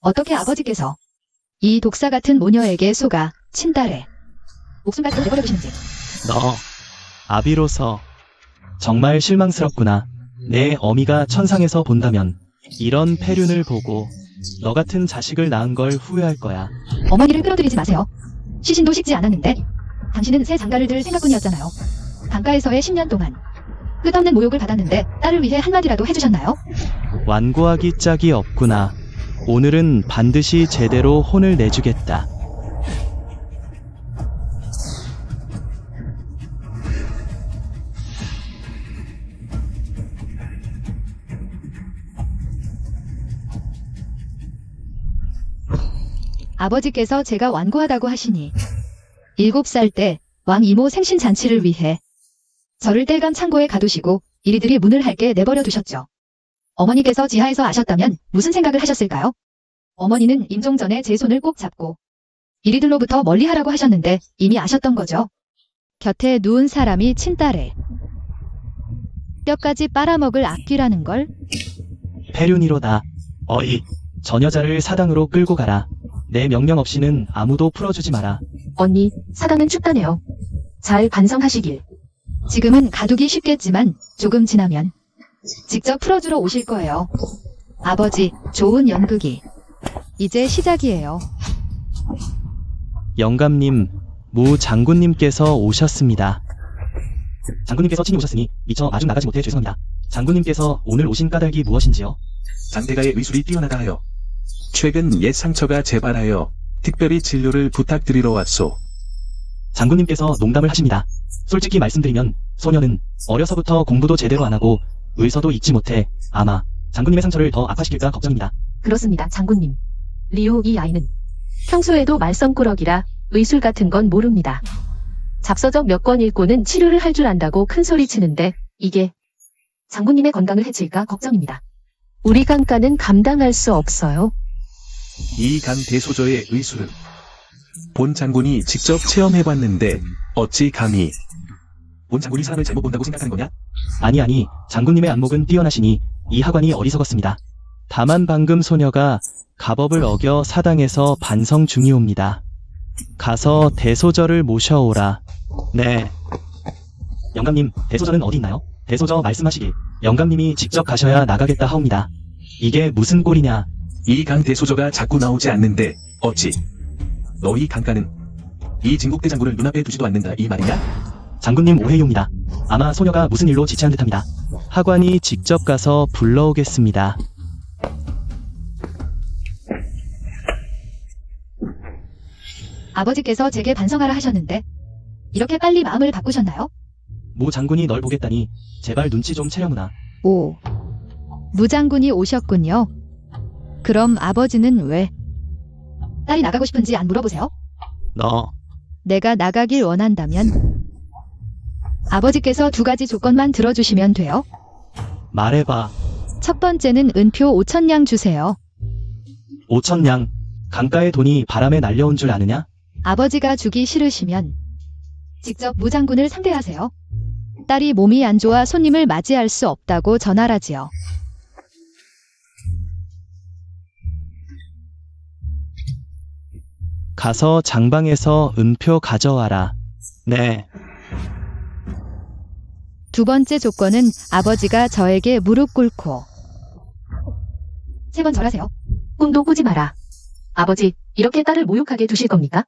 어떻게 아버지께서 이 독사 같은 모녀에게 속아 친딸에 목숨까지 내버려 두시는지.
너, 아비로서 정말 실망스럽구나. 내 어미가 천상에서 본다면 이런 폐륜을 보고 너 같은 자식을 낳은 걸 후회할 거야.
어머니를 끌어들이지 마세요. 시신도 식지 않았는데 당신은 새 장가를 들 생각뿐이었잖아요. 강가에서의 10년 동안 끝없는 모욕을 받았는데 딸을 위해 한마디라도 해주셨나요?
완고하기 짝이 없구나. 오늘은 반드시 제대로 혼을 내주겠다.
아버지께서 제가 완고하다고 하시니 7살 때 왕 이모 생신 잔치를 위해 저를 땔감 창고에 가두시고 이리들이 문을 할게 내버려 두셨죠. 어머니께서 지하에서 아셨다면 무슨 생각을 하셨을까요? 어머니는 임종 전에 제 손을 꼭 잡고 이리들로부터 멀리하라고 하셨는데 이미 아셨던 거죠. 곁에 누운 사람이 친딸에 뼈까지 빨아먹을 악귀라는 걸.
폐륜이로다. 어이, 저 여자를 사당으로 끌고 가라. 내 명령 없이는 아무도 풀어주지 마라.
언니, 사당은 춥다네요. 잘 반성하시길.
지금은 가두기 쉽겠지만 조금 지나면 직접 풀어주러 오실 거예요. 아버지, 좋은 연극이 이제 시작이에요.
영감님, 무 장군님께서 오셨습니다. 장군님께서 친히 오셨으니 미처 아주 나가지 못해 죄송합니다. 장군님께서 오늘 오신 까닭이 무엇인지요?
장대가의 의술이 뛰어나다 하여 최근 옛 상처가 재발하여 특별히 진료를 부탁드리러 왔소.
장군님께서 농담을 하십니다. 솔직히 말씀드리면 소녀는 어려서부터 공부도 제대로 안 하고 의서도 읽지 못해 아마 장군님의 상처를 더 악화시킬까 걱정입니다.
그렇습니다, 장군님. 리우 이 아이는 평소에도 말썽꾸러기라 의술 같은 건 모릅니다. 잡서적 몇 권 읽고는 치료를 할 줄 안다고 큰 소리 치는데 이게 장군님의 건강을 해칠까 걱정입니다. 우리 강가는 감당할 수 없어요.
이 강 대소저의 의술은 본 장군이 직접 체험해봤는데 어찌 감히. 본 장군이 사람을 잘못 본다고 생각하는 거냐?
아니, 장군님의 안목은 뛰어나시니 이 하관이 어리석었습니다. 다만 방금 소녀가 가법을 어겨 사당에서 반성 중이옵니다. 가서 대소저를 모셔오라. 네. 영감님, 대소저는 어디 있나요? 대소저 말씀하시길. 영감님이 직접 가셔야 나가겠다 하옵니다. 이게 무슨 꼴이냐?
이 강 대소저가 자꾸 나오지 않는데 어찌 너희 강가는 이 진국대 장군을 눈앞에 두지도 않는다 이 말이냐?
장군님 오해이옵니다. 아마 소녀가 무슨 일로 지체한 듯합니다. 하관이 직접 가서 불러오겠습니다.
아버지께서 제게 반성하라 하셨는데 이렇게 빨리 마음을 바꾸셨나요?
모 장군이 널 보겠다니 제발 눈치 좀 채려무나.
오, 무장군이 오셨군요. 그럼 아버지는 왜? 딸이 나가고 싶은지 안 물어보세요?
너
내가 나가길 원한다면 아버지께서 2가지 조건만 들어주시면 돼요.
말해봐.
첫 번째는 은표 5,000냥 주세요.
5,000냥. 강가의 돈이 바람에 날려온 줄 아느냐?
아버지가 주기 싫으시면 직접 무장군을 상대하세요. 딸이 몸이 안 좋아 손님을 맞이할 수 없다고 전하라지요.
가서 장방에서 은표 가져와라. 네.
두 번째 조건은 아버지가 저에게 무릎 꿇고 3번 절하세요.
꿈도 꾸지 마라. 아버지, 이렇게 딸을 모욕하게 두실 겁니까?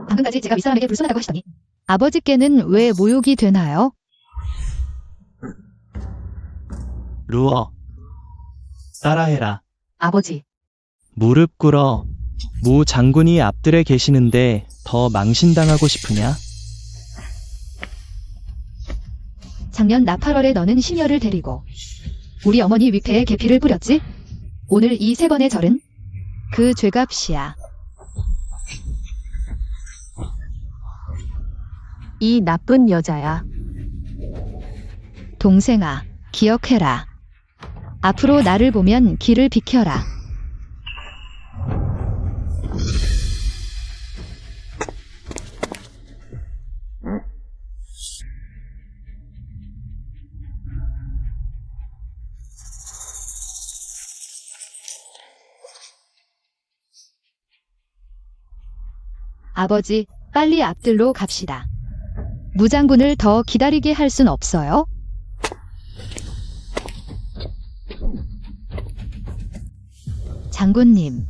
방금까지 제가 윗사람에게 불순하다고 하시더니 아버지께는 왜 모욕이 되나요?
루어. 따라해라.
아버지,
무릎 꿇어. 무 장군이 앞들에 계시는데 더 망신당하고 싶으냐?
작년 나팔월에 너는 시녀를 데리고 우리 어머니 위패에 계피를 뿌렸지? 오늘 이 3번의 절은 그 죄값이야.
이 나쁜 여자야.
동생아, 기억해라. 앞으로 나를 보면 길을 비켜라. 아버지, 빨리 앞들로 갑시다. 무장군을 더 기다리게 할 순 없어요? 장군님,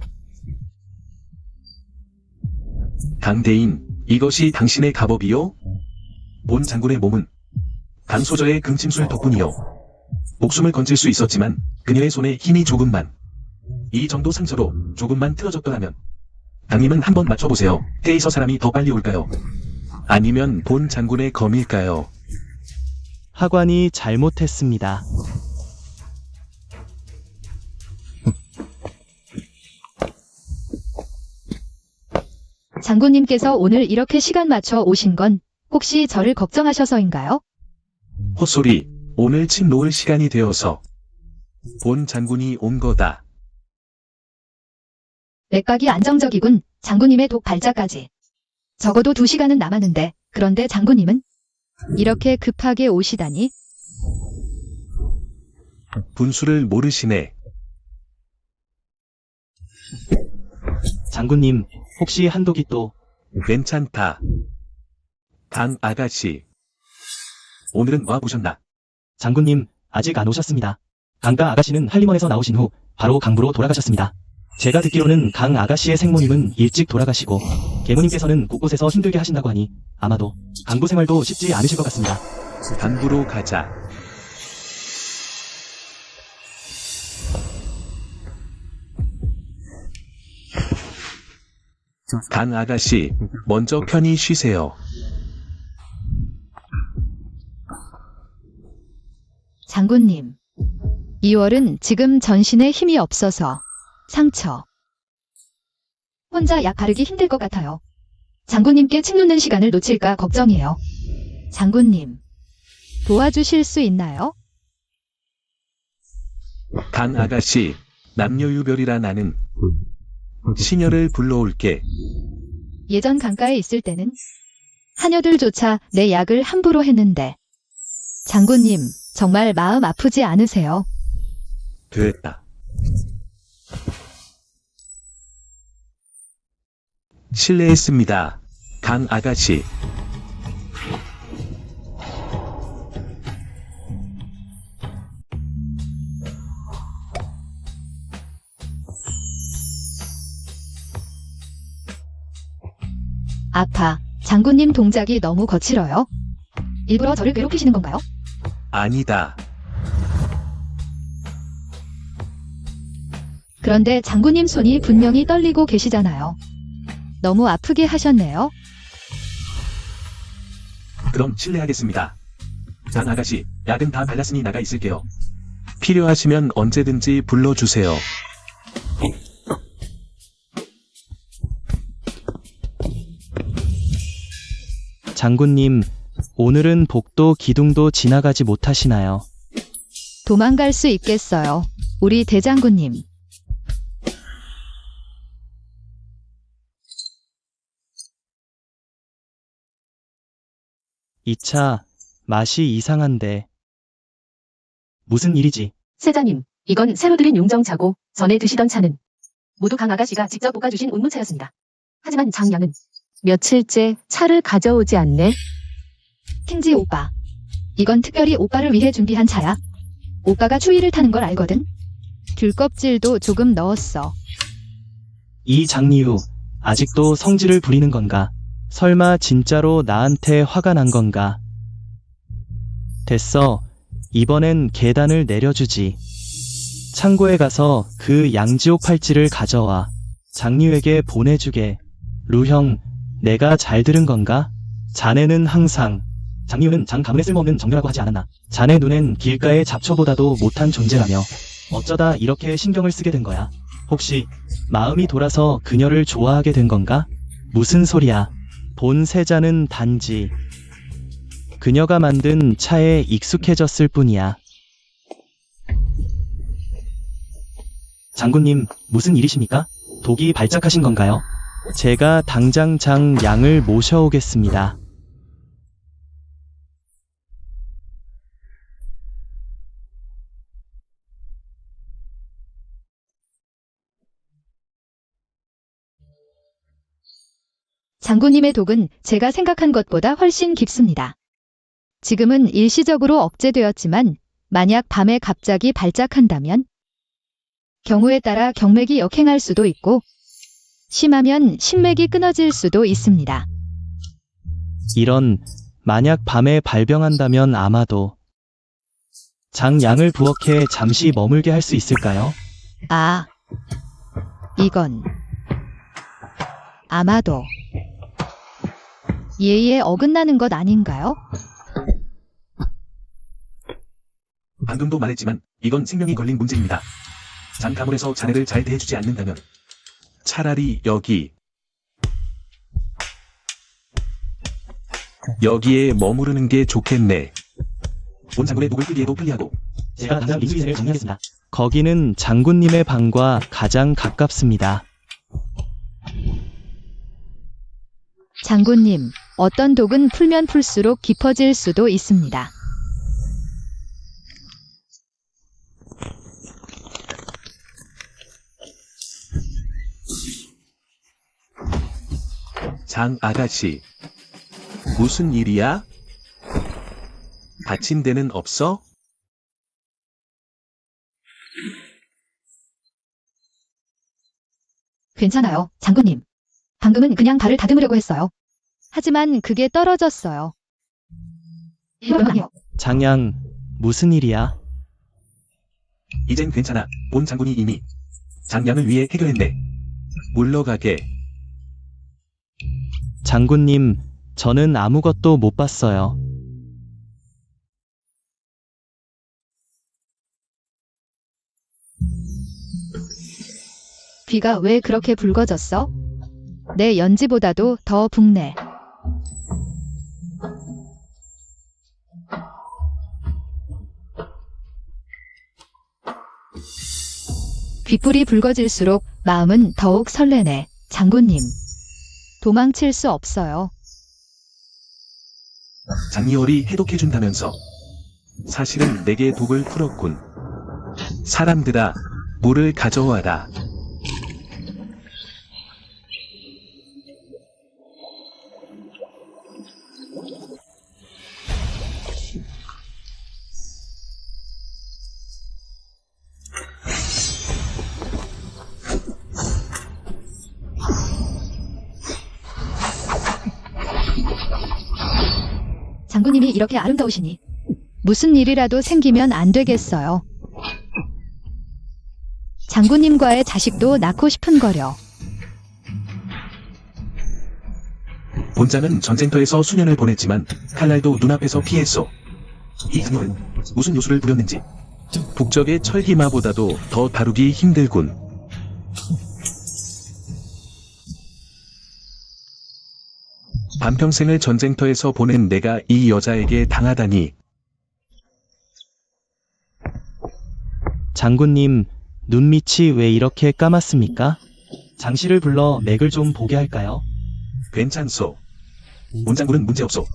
강대인, 이것이 당신의 가법이요? 본 장군의 몸은 강소저의 금침술 덕분이요. 목숨을 건질 수 있었지만 그녀의 손에 힘이 조금만, 이 정도 상처로 조금만 틀어졌더라면 당님은 한번 맞춰보세요. 태에서 사람이 더 빨리 올까요? 아니면 본 장군의 검일까요?
하관이 잘못했습니다.
장군님께서 오늘 이렇게 시간 맞춰 오신 건 혹시 저를 걱정하셔서인가요?
헛소리, 오늘 침 놓을 시간이 되어서 본 장군이 온 거다.
맥박이 안정적이군. 장군님의 독 발작까지. 적어도 2시간은 남았는데 그런데 장군님은 이렇게 급하게 오시다니?
분수를 모르시네.
장군님, 혹시 한독이 또
괜찮다. 강 아가씨. 오늘은 와 보셨나?
장군님, 아직 안 오셨습니다. 강가 아가씨는 한림원에서 나오신 후 바로 강부로 돌아가셨습니다. 제가 듣기로는 강 아가씨의 생모님은 일찍 돌아가시고 계모님께서는 곳곳에서 힘들게 하신다고 하니 아마도 강부 생활도 쉽지 않으실 것 같습니다.
강부로 가자. 강 아가씨, 먼저 편히 쉬세요.
장군님, 2월은 지금 전신에 힘이 없어서 상처. 혼자 약 바르기 힘들 것 같아요. 장군님께 침 놓는 시간을 놓칠까 걱정이에요. 장군님, 도와주실 수 있나요?
강 아가씨, 남녀유별이라 나는 시녀를 불러올게.
예전 강가에 있을 때는 하녀들조차 내 약을 함부로 했는데. 장군님, 정말 마음 아프지 않으세요?
됐다. 실례했습니다. 강 아가씨.
아파. 장군님 동작이 너무 거칠어요. 일부러 저를 괴롭히시는 건가요?
아니다.
그런데 장군님 손이 분명히 떨리고 계시잖아요. 너무 아프게 하셨네요.
그럼 실례하겠습니다. 장 아가씨, 약은 다 발랐으니 나가 있을게요. 필요하시면 언제든지 불러주세요.
장군님, 오늘은 복도 기둥도 지나가지 못하시나요?
도망갈 수 있겠어요. 우리 대장군님.
이 차, 맛이 이상한데. 무슨 일이지?
세자님, 이건 새로 들인 용정차고 전에 드시던 차는 모두 강 아가씨가 직접 볶아주신 운무차였습니다. 하지만 장양은 며칠째 차를 가져오지 않네.
킹지 오빠. 이건 특별히 오빠를 위해 준비한 차야. 오빠가 추위를 타는 걸 알거든. 귤 껍질도 조금 넣었어.
이 장리우, 아직도 성질을 부리는 건가? 설마 진짜로 나한테 화가 난 건가? 됐어. 이번엔 계단을 내려주지. 창고에 가서 그 양지옥 팔찌를 가져와. 장리우에게 보내주게. 루형, 내가 잘 들은 건가? 자네는 항상, 장리우는 장 가문에 쓸모없는 정녀라고 하지 않았나? 자네 눈엔 길가의 잡초보다도 못한 존재라며. 어쩌다 이렇게 신경을 쓰게 된 거야? 혹시 마음이 돌아서 그녀를 좋아하게 된 건가? 무슨 소리야? 본 세자는 단지 그녀가 만든 차에 익숙해졌을 뿐이야. 장군님, 무슨 일이십니까? 독이 발작하신 건가요? 제가 당장 장 양을 모셔오겠습니다.
장군님의 독은 제가 생각한 것보다 훨씬 깊습니다. 지금은 일시적으로 억제되었지만 만약 밤에 갑자기 발작한다면 경우에 따라 경맥이 역행할 수도 있고 심하면 신맥이 끊어질 수도 있습니다.
이런, 만약 밤에 발병한다면 아마도 장 양을 부엌에 잠시 머물게 할 수 있을까요?
아, 이건 아마도 예의에 어긋나는 것 아닌가요?
방금도 말했지만 이건 생명이 걸린 문제입니다. 장 가문에서 자네를 잘 대해주지 않는다면 차라리 여기에 머무르는 게 좋겠네. 본 장군의 독을 끄기에도 편리하고
제가 당장 민수인을 정리하겠습니다. 거기는 장군님의 방과 가장 가깝습니다.
장군님, 어떤 독은 풀면 풀수록 깊어질 수도 있습니다.
장 아가씨, 무슨 일이야? 다친 데는 없어?
괜찮아요, 장군님. 방금은 그냥 발을 다듬으려고 했어요. 하지만 그게 떨어졌어요. 이번만요.
장양, 무슨 일이야?
이젠 괜찮아. 본 장군이 이미 장양을 위해 해결했네. 물러가게.
장군님, 저는 아무것도 못 봤어요.
귀가 왜 그렇게 붉어졌어? 내 연지보다도 더 붉네. 귓불이 붉어질수록 마음은 더욱 설레네, 장군님. 도망칠 수 없어요.
장리월이 해독해준다면서. 사실은 내게 독을 풀었군. 사람들아, 물을 가져와라.
장군님이 이렇게 아름다우시니 무슨 일이라도 생기면 안 되겠어요. 장군님과의 자식도 낳고 싶은 거려.
본자는 전쟁터에서 수년을 보냈지만 칼날도 눈앞에서 피했소. 이 그녀는 무슨 요술을 부렸는지 북적의 철기마보다도 더 다루기 힘들군. 반평생을 전쟁터에서 보낸 내가 이 여자에게 당하다니.
장군님, 눈밑이 왜 이렇게 까맣습니까? 장씨를 불러 맥을 좀 보게 할까요?
괜찮소. 문장군은 문제없소.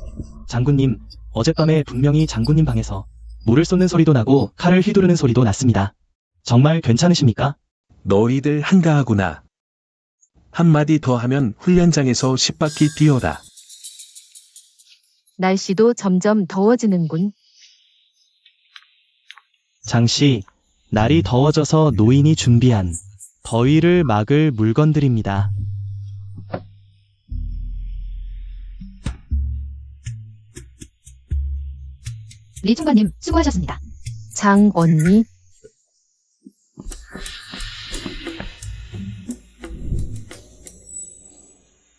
장군님, 어젯밤에 분명히 장군님 방에서 물을 쏟는 소리도 나고 칼을 휘두르는 소리도 났습니다. 정말 괜찮으십니까?
너희들 한가하구나. 한마디 더 하면 훈련장에서 10바퀴 뛰어라.
날씨도 점점 더워지는군.
장씨, 날이 더워져서 노인이 준비한 더위를 막을 물건들입니다.
리 총관님, 수고하셨습니다.
장 언니.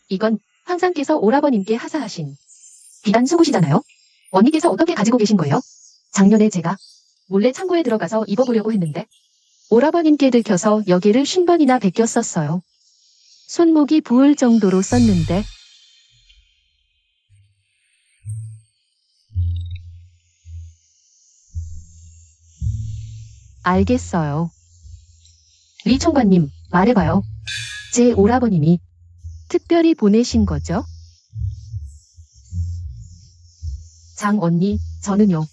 이건 황상께서 오라버님께 하사하신 비단 속옷이잖아요. 언니께서 어떻게 가지고 계신 거예요? 작년에 제가 몰래 창고에 들어가서 입어보려고 했는데 오라버님께 들켜서 여기를 50번이나 베꼈었어요. 손목이 부을 정도로 썼는데 알겠어요. 리 총관님, 말해봐요. 제 오라버님이 특별히 보내신 거죠? 장 언니, 저는요.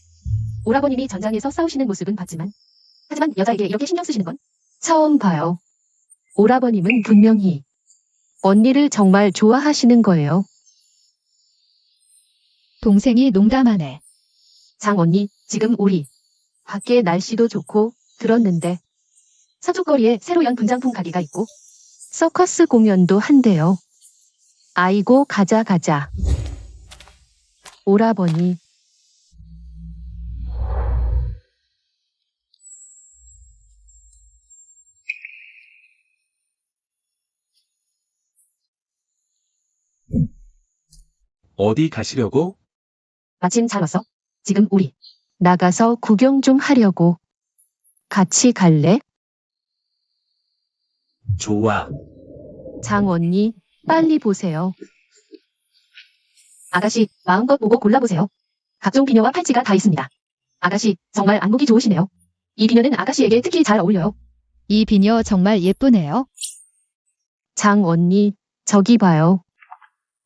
오라버님이 전장에서 싸우시는 모습은 봤지만 하지만 여자에게 이렇게 신경 쓰시는 건 처음 봐요. 오라버님은 분명히 언니를 정말 좋아하시는 거예요.
동생이 농담하네.
장 언니, 지금 우리 밖에 날씨도 좋고 들었는데 서쪽거리에 새로 연 분장품 가게가 있고 서커스 공연도 한대요. 아이고, 가자 가자. 오라버니.
어디 가시려고?
마침 잘 왔어. 지금 우리 나가서 구경 좀 하려고. 같이 갈래?
좋아.
장 언니, 빨리 보세요. 아가씨, 마음껏 보고 골라보세요. 각종 비녀와 팔찌가 다 있습니다. 아가씨, 정말 안목이 좋으시네요. 이 비녀는 아가씨에게 특히 잘 어울려요.
이 비녀 정말 예쁘네요.
장 언니, 저기 봐요.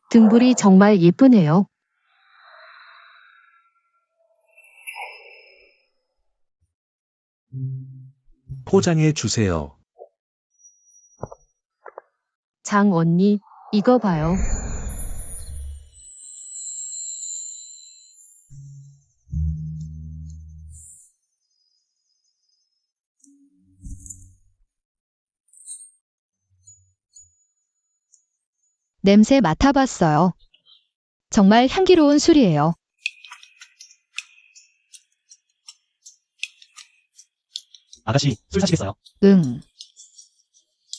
등불이 정말 예쁘네요.
포장해 주세요.
장 언니, 이거 봐요.
냄새 맡아봤어요. 정말 향기로운 술이에요.
아가씨, 술 사시겠어요?
응.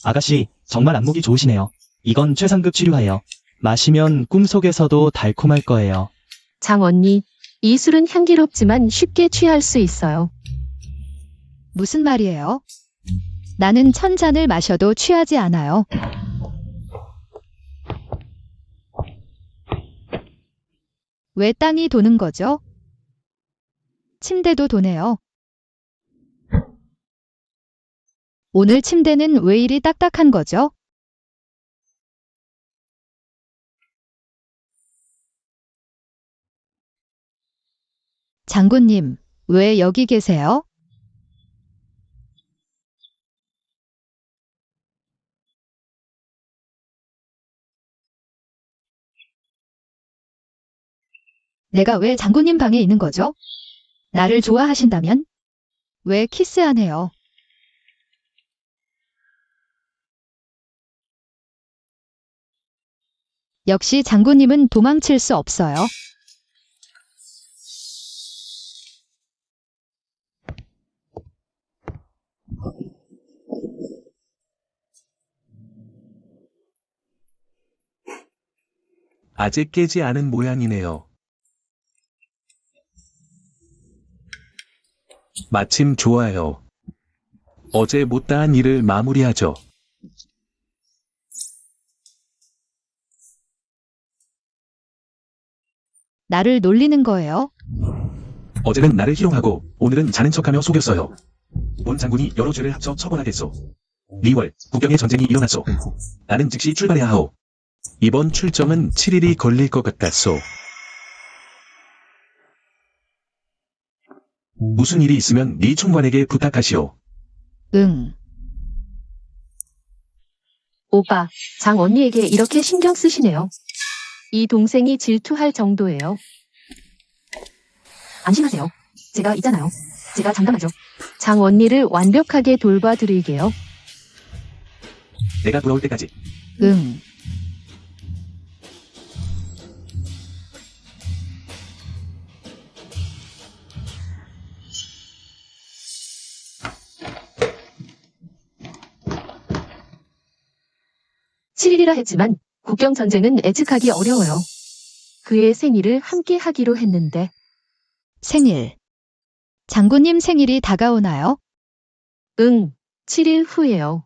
아가씨, 정말 안목이 좋으시네요. 이건 최상급 치료하예요. 마시면 꿈속에서도 달콤할 거예요.
장 언니, 이 술은 향기롭지만 쉽게 취할 수 있어요.
무슨 말이에요? 나는 1000잔을 마셔도 취하지 않아요. 왜 땅이 도는 거죠? 침대도 도네요. 오늘 침대는 왜 이리 딱딱한 거죠? 장군님, 왜 여기 계세요? 내가 왜 장군님 방에 있는 거죠? 나를 좋아하신다면? 왜 키스 안 해요? 역시 장군님은 도망칠 수 없어요.
아직 깨지 않은 모양이네요. 마침 좋아요. 어제 못다한 일을 마무리하죠.
나를 놀리는 거예요?
어제는 나를 희롱하고 오늘은 자는 척하며 속였어요. 본 장군이 여러 죄를 합쳐 처벌하겠소. 리월 국경의 전쟁이 일어났소. 나는 즉시 출발해야 하오. 이번 출정은 7일이 걸릴 것 같았소. 무슨 일이 있으면 네 총관에게 부탁하시오.
응.
오빠, 장 언니에게 이렇게 신경 쓰시네요. 이 동생이 질투할 정도예요. 안심하세요. 제가 있잖아요. 제가 장담하죠. 장 언니를 완벽하게 돌봐드릴게요.
내가 돌아올 때까지.
응.
칠일이라 했지만 국경 전쟁은 예측하기 어려워요. 그의 생일을 함께 하기로 했는데
생일. 장군님 생일이 다가오나요?
응, 7일 후에요.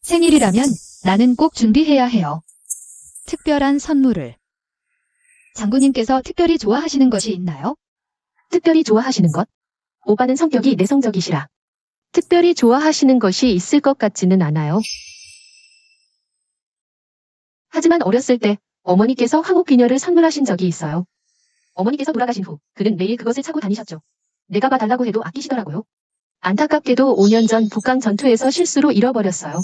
생일이라면 나는 꼭 준비해야 해요. 특별한 선물을. 장군님께서 특별히 좋아하시는 것이 있나요?
특별히 좋아하시는 것? 오빠는 성격이 내성적이시라. 특별히 좋아하시는 것이 있을 것 같지는 않아요. 하지만 어렸을 때 어머니께서 황옥비녀를 선물하신 적이 있어요. 어머니께서 돌아가신 후 그는 매일 그것을 차고 다니셨죠. 내가 봐달라고 해도 아끼시더라고요. 안타깝게도 5년 전 북강 전투에서 실수로 잃어버렸어요.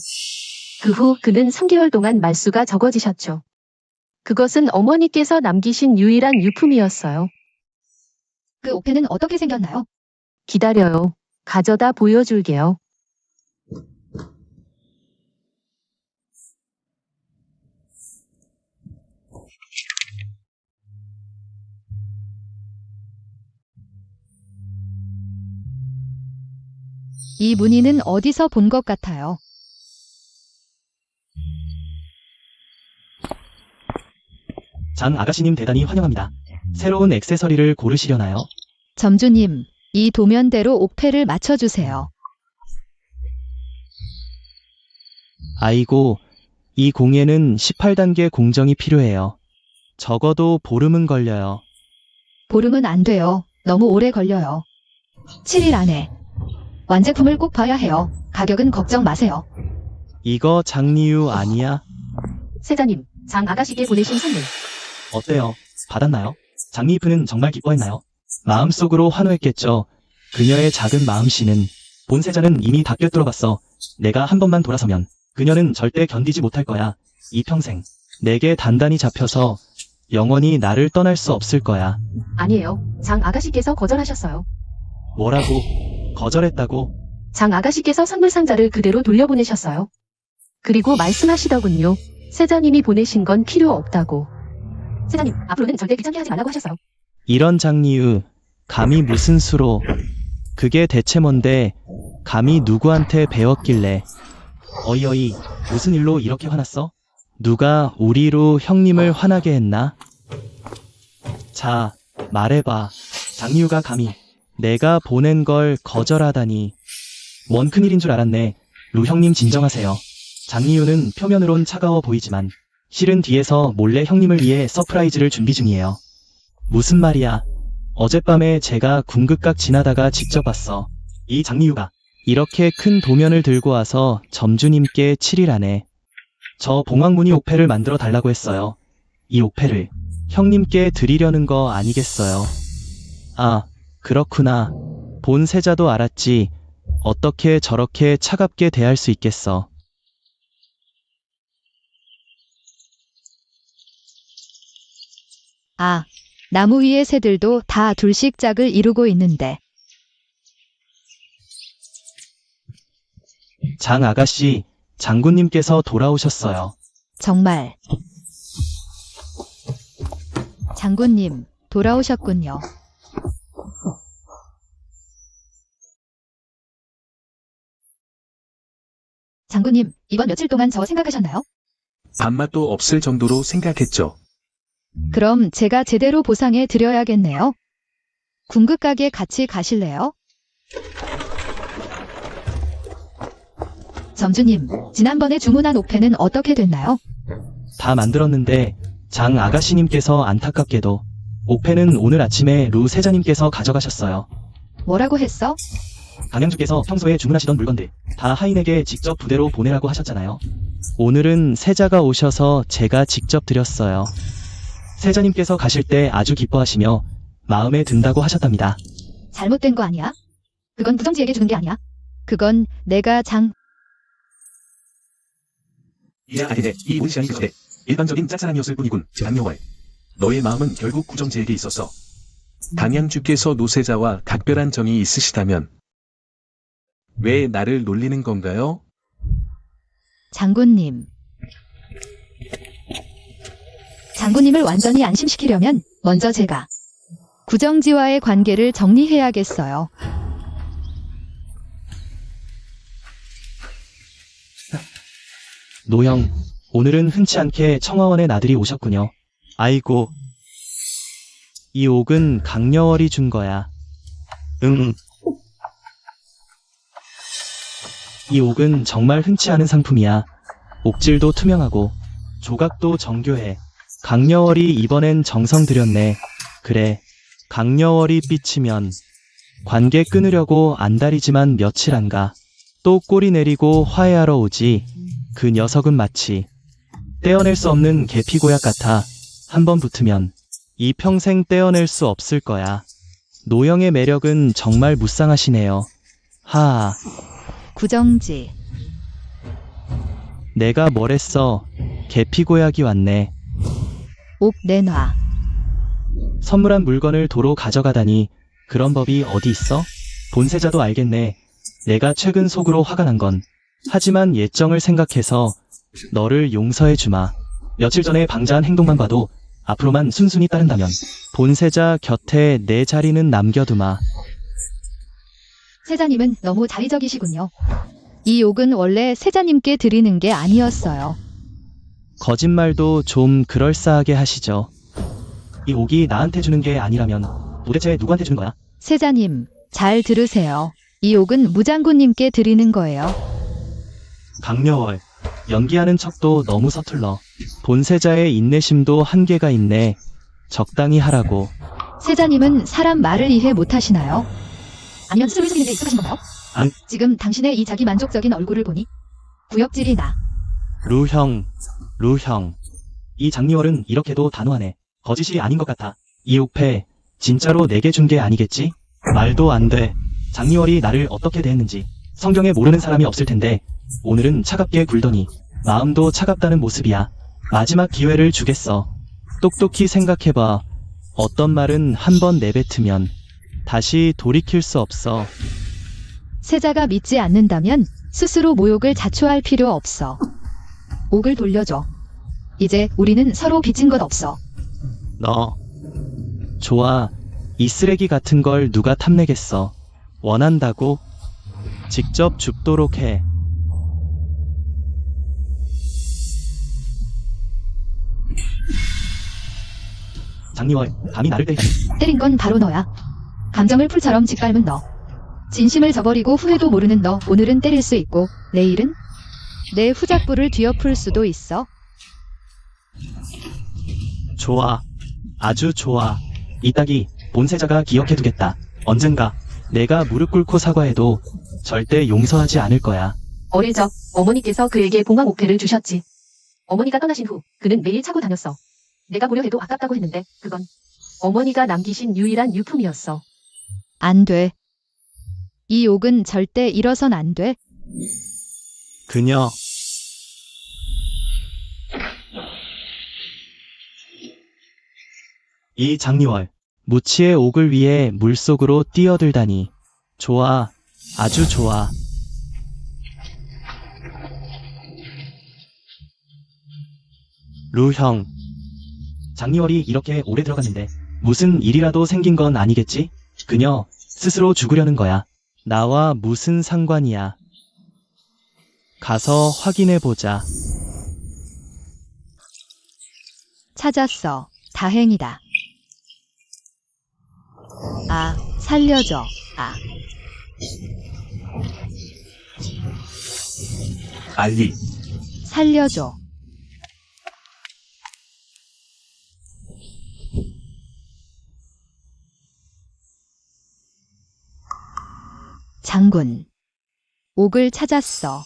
그 후 그는 3개월 동안 말수가 적어지셨죠. 그것은 어머니께서 남기신 유일한 유품이었어요.
그 옥패는 어떻게 생겼나요?
기다려요. 가져다 보여줄게요.
이 무늬는 어디서 본 것 같아요.
장 아가씨님 대단히 환영합니다. 새로운 액세서리를 고르시려나요?
점주님, 이 도면대로 옥패를 맞춰주세요.
아이고, 이 공예는 18단계 공정이 필요해요. 적어도 보름은 걸려요.
보름은 안 돼요. 너무 오래 걸려요. 7일 안에. 완제품을 꼭 봐야 해요. 가격은 걱정 마세요.
이거 장리유 아니야?
세자님, 장 아가씨께 보내신 선물.
어때요? 받았나요? 장리프는 정말 기뻐했나요? 마음속으로 환호했겠죠. 그녀의 작은 마음씨는 본세자는 이미 다 꿰뚫어봤어. 내가 한 번만 돌아서면 그녀는 절대 견디지 못할 거야. 이 평생 내게 단단히 잡혀서 영원히 나를 떠날 수 없을 거야.
아니에요. 장 아가씨께서 거절하셨어요.
뭐라고? 거절했다고?
장 아가씨께서 선물 상자를 그대로 돌려보내셨어요. 그리고 말씀하시더군요. 세자님이 보내신 건 필요 없다고. 세자님, 앞으로는 절대 귀찮게 하지 말라고 하셨어요.
이런 장리유, 감히 무슨 수로? 그게 대체 뭔데? 감히 누구한테 배웠길래? 어이어이, 무슨 일로 이렇게 화났어? 누가 우리로 형님을 화나게 했나? 자, 말해봐. 장리유가 감히 내가 보낸 걸 거절하다니. 뭔 큰일인 줄 알았네. 루 형님 진정하세요. 장리유는 표면으론 차가워 보이지만 실은 뒤에서 몰래 형님을 위해 서프라이즈를 준비 중이에요. 무슨 말이야. 어젯밤에 제가 궁극각 지나다가 직접 봤어. 이 장리유가 이렇게 큰 도면을 들고 와서 점주님께 7일 안에 저 봉황무늬 옥패를 만들어 달라고 했어요. 이 옥패를 형님께 드리려는 거 아니겠어요? 아, 그렇구나. 본세자도 알았지. 어떻게 저렇게 차갑게 대할 수 있겠어.
아, 나무 위의 새들도 다 둘씩 짝을 이루고 있는데.
장 아가씨, 장군님께서 돌아오셨어요.
정말. 장군님, 돌아오셨군요. 장군님, 이번 며칠 동안 저 생각하셨나요?
밥맛도 없을 정도로 생각했죠.
그럼 제가 제대로 보상해 드려야겠네요. 궁극 가게 같이 가실래요? 점주님, 지난번에 주문한 옥패는 어떻게 됐나요?
다 만들었는데 장 아가씨님께서 안타깝게도 옥패는 오늘 아침에 루 세자님께서 가져가셨어요.
뭐라고 했어?
강양주께서 평소에 주문하시던 물건들 다 하인에게 직접 부대로 보내라고 하셨잖아요. 오늘은 세자가 오셔서 제가 직접 드렸어요. 세자님께서 가실 때 아주 기뻐하시며 마음에 든다고 하셨답니다.
잘못된 거 아니야? 그건 부정지에게 주는 게 아니야. 그건 내가
이야 아니네. 이 온시안이 그때 일반적인 짝사랑이었을 뿐이군. 장려월. 너의 마음은 결국 구정지에게 있었어. 강양주께서 노세자와 각별한 정이 있으시다면 왜 나를 놀리는 건가요?
장군님. 장군님을 완전히 안심시키려면 먼저 제가 구정지와의 관계를 정리해야겠어요.
노형, 오늘은 흔치 않게 청화원의 나들이 오셨군요. 아이고, 이 옥은 강여월이 준 거야. 응. 이 옥은 정말 흔치 않은 상품이야. 옥질도 투명하고 조각도 정교해. 강여월이 이번엔 정성 들였네. 그래, 강여월이 삐치면 관계 끊으려고 안달이지만 며칠 안 가. 또 꼬리 내리고 화해하러 오지. 그 녀석은 마치 떼어낼 수 없는 계피고약 같아. 한번 붙으면 이 평생 떼어낼 수 없을 거야. 노영의 매력은 정말 무쌍하시네요. 하하.
구정지.
내가 뭘 했어. 계피고약이 왔네.
옥 내놔.
선물한 물건을 도로 가져가다니 그런 법이 어디 있어? 본세자도 알겠네. 내가 최근 속으로 화가 난 건. 하지만 예정을 생각해서 너를 용서해주마. 며칠 전에 방자한 행동만 봐도 앞으로만 순순히 따른다면 본세자 곁에 내 자리는 남겨두마.
세자님은 너무 자의적이시군요. 이 옥은 원래 세자님께 드리는 게 아니었어요.
거짓말도 좀 그럴싸하게 하시죠. 이 옥이 나한테 주는 게 아니라면 도대체 누구한테 주는 거야?
세자님, 잘 들으세요. 이 옥은 무장군님께 드리는 거예요.
강여월, 연기하는 척도 너무 서툴러. 본세자의 인내심도 한계가 있네. 적당히 하라고.
세자님은 사람 말을 이해 못하시나요? 아니면 스스로 속이는 데 익숙하신 건가요?
안.
지금 당신의 이 자기 만족적인 얼굴을 보니 구역질이 나.
루형. 이 장리월은 이렇게도 단호하네. 거짓이 아닌 것 같아. 이 옥패 진짜로 내게 준 게 아니겠지? 말도 안 돼. 장리월이 나를 어떻게 대했는지 성경에 모르는 사람이 없을 텐데 오늘은 차갑게 굴더니 마음도 차갑다는 모습이야. 마지막 기회를 주겠어. 똑똑히 생각해봐. 어떤 말은 한번 내뱉으면 다시 돌이킬 수 없어.
세자가 믿지 않는다면 스스로 모욕을 자초할 필요 없어. 옥을 돌려줘. 이제 우리는 서로 빚진 것 없어.
너. 좋아. 이 쓰레기 같은 걸 누가 탐내겠어. 원한다고? 직접 줍도록 해. 장리월, 감히 나를 때리다니.
때린 건 바로 너야. 감정을 풀처럼 짓밟은 너. 진심을 저버리고 후회도 모르는 너. 오늘은 때릴 수 있고 내일은 내 후작부를 뒤엎을 수도 있어.
좋아. 아주 좋아. 이따기 본세자가 기억해두겠다. 언젠가 내가 무릎 꿇고 사과해도 절대 용서하지 않을 거야.
어릴 적 어머니께서 그에게 봉황 옥패를 주셨지. 어머니가 떠나신 후 그는 매일 차고 다녔어. 내가 보려 해도 아깝다고 했는데 그건 어머니가 남기신 유일한 유품이었어.
안 돼. 이 옥은 절대 잃어선 안 돼.
그녀. 이 장리월, 무치의 옥을 위해 물속으로 뛰어들다니. 좋아, 아주 좋아. 루 형. 장리월이 이렇게 오래 들어갔는데 무슨 일이라도 생긴 건 아니겠지? 그녀 스스로 죽으려는 거야. 나와 무슨 상관이야. 가서 확인해보자.
찾았어. 다행이다. 아, 살려줘. 아,
알리.
살려줘. 장군. 옥을 찾았어.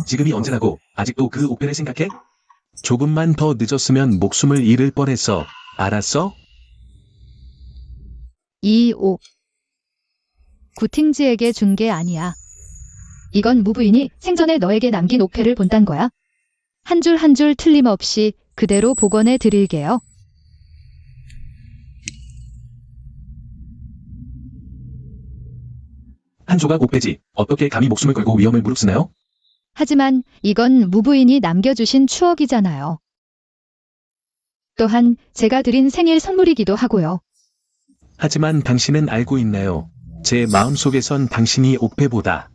지금이 언제라고 아직도 그 옥배를 생각해? 조금만 더 늦었으면 목숨을 잃을 뻔했어. 알았어?
이 옥. 구팅지에게 준 게 아니야. 이건 무부인이 생전에 너에게 남긴 옥패를 본단 거야. 한 줄 한 줄 틀림없이 그대로 복원해 드릴게요.
한 조각 옥배지. 어떻게 감히 목숨을 걸고 위험을 무릅쓰나요?
하지만 이건 무부인이 남겨주신 추억이잖아요. 또한 제가 드린 생일 선물이기도 하고요.
하지만 당신은 알고 있나요? 제 마음속에선 당신이 옥배보다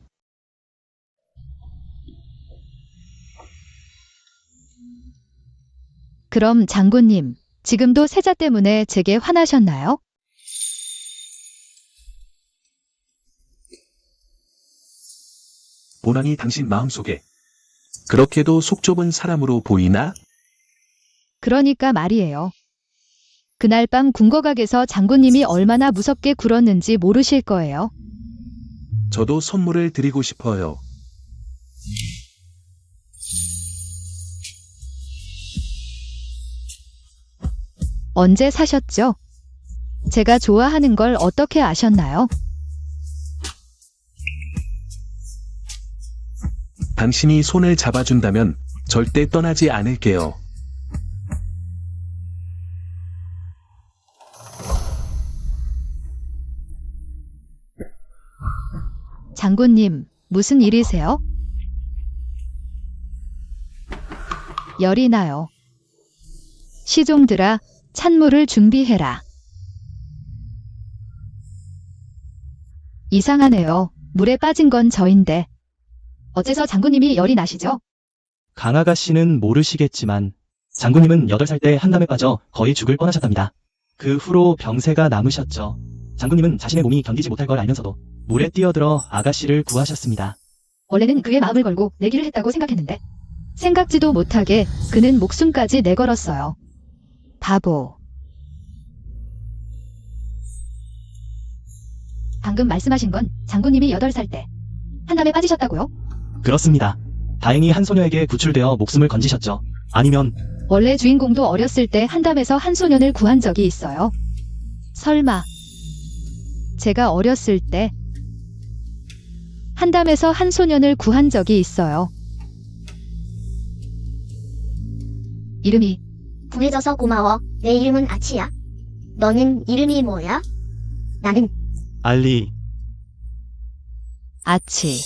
그럼 장군님, 지금도 세자 때문에 제게 화나셨나요?
보나니 당신 마음속에 그렇게도 속 좁은 사람으로 보이나?
그러니까 말이에요. 그날 밤 궁궐각에서 장군님이 얼마나 무섭게 굴었는지 모르실 거예요.
저도 선물을 드리고 싶어요.
언제 사셨죠? 제가 좋아하는 걸 어떻게 아셨나요?
당신이 손을 잡아준다면 절대 떠나지 않을게요.
장군님, 무슨 일이세요? 열이 나요. 시종들아, 찬물을 준비해라. 이상하네요. 물에 빠진 건 저인데. 어째서 장군님이 열이 나시죠?
강아가씨는 모르시겠지만 장군님은 8살 때 한담에 빠져 거의 죽을 뻔하셨답니다. 그 후로 병세가 남으셨죠. 장군님은 자신의 몸이 견디지 못할 걸 알면서도 물에 뛰어들어 아가씨를 구하셨습니다.
원래는 그의 마음을 걸고 내기를 했다고 생각했는데 생각지도 못하게 그는 목숨까지 내걸었어요. 바보. 방금 말씀하신 건 장군님이 8살 때 한담에 빠지셨다고요?
그렇습니다. 다행히 한 소녀에게 구출되어 목숨을 건지셨죠. 아니면
원래 주인공도 어렸을 때 한담에서 한 소년을 구한 적이 있어요. 설마 제가 어렸을 때 한담에서 한 소년을 구한 적이 있어요. 이름이
구해줘서 고마워. 내 이름은 아치야. 너는 이름이 뭐야? 나는
알리.
아치.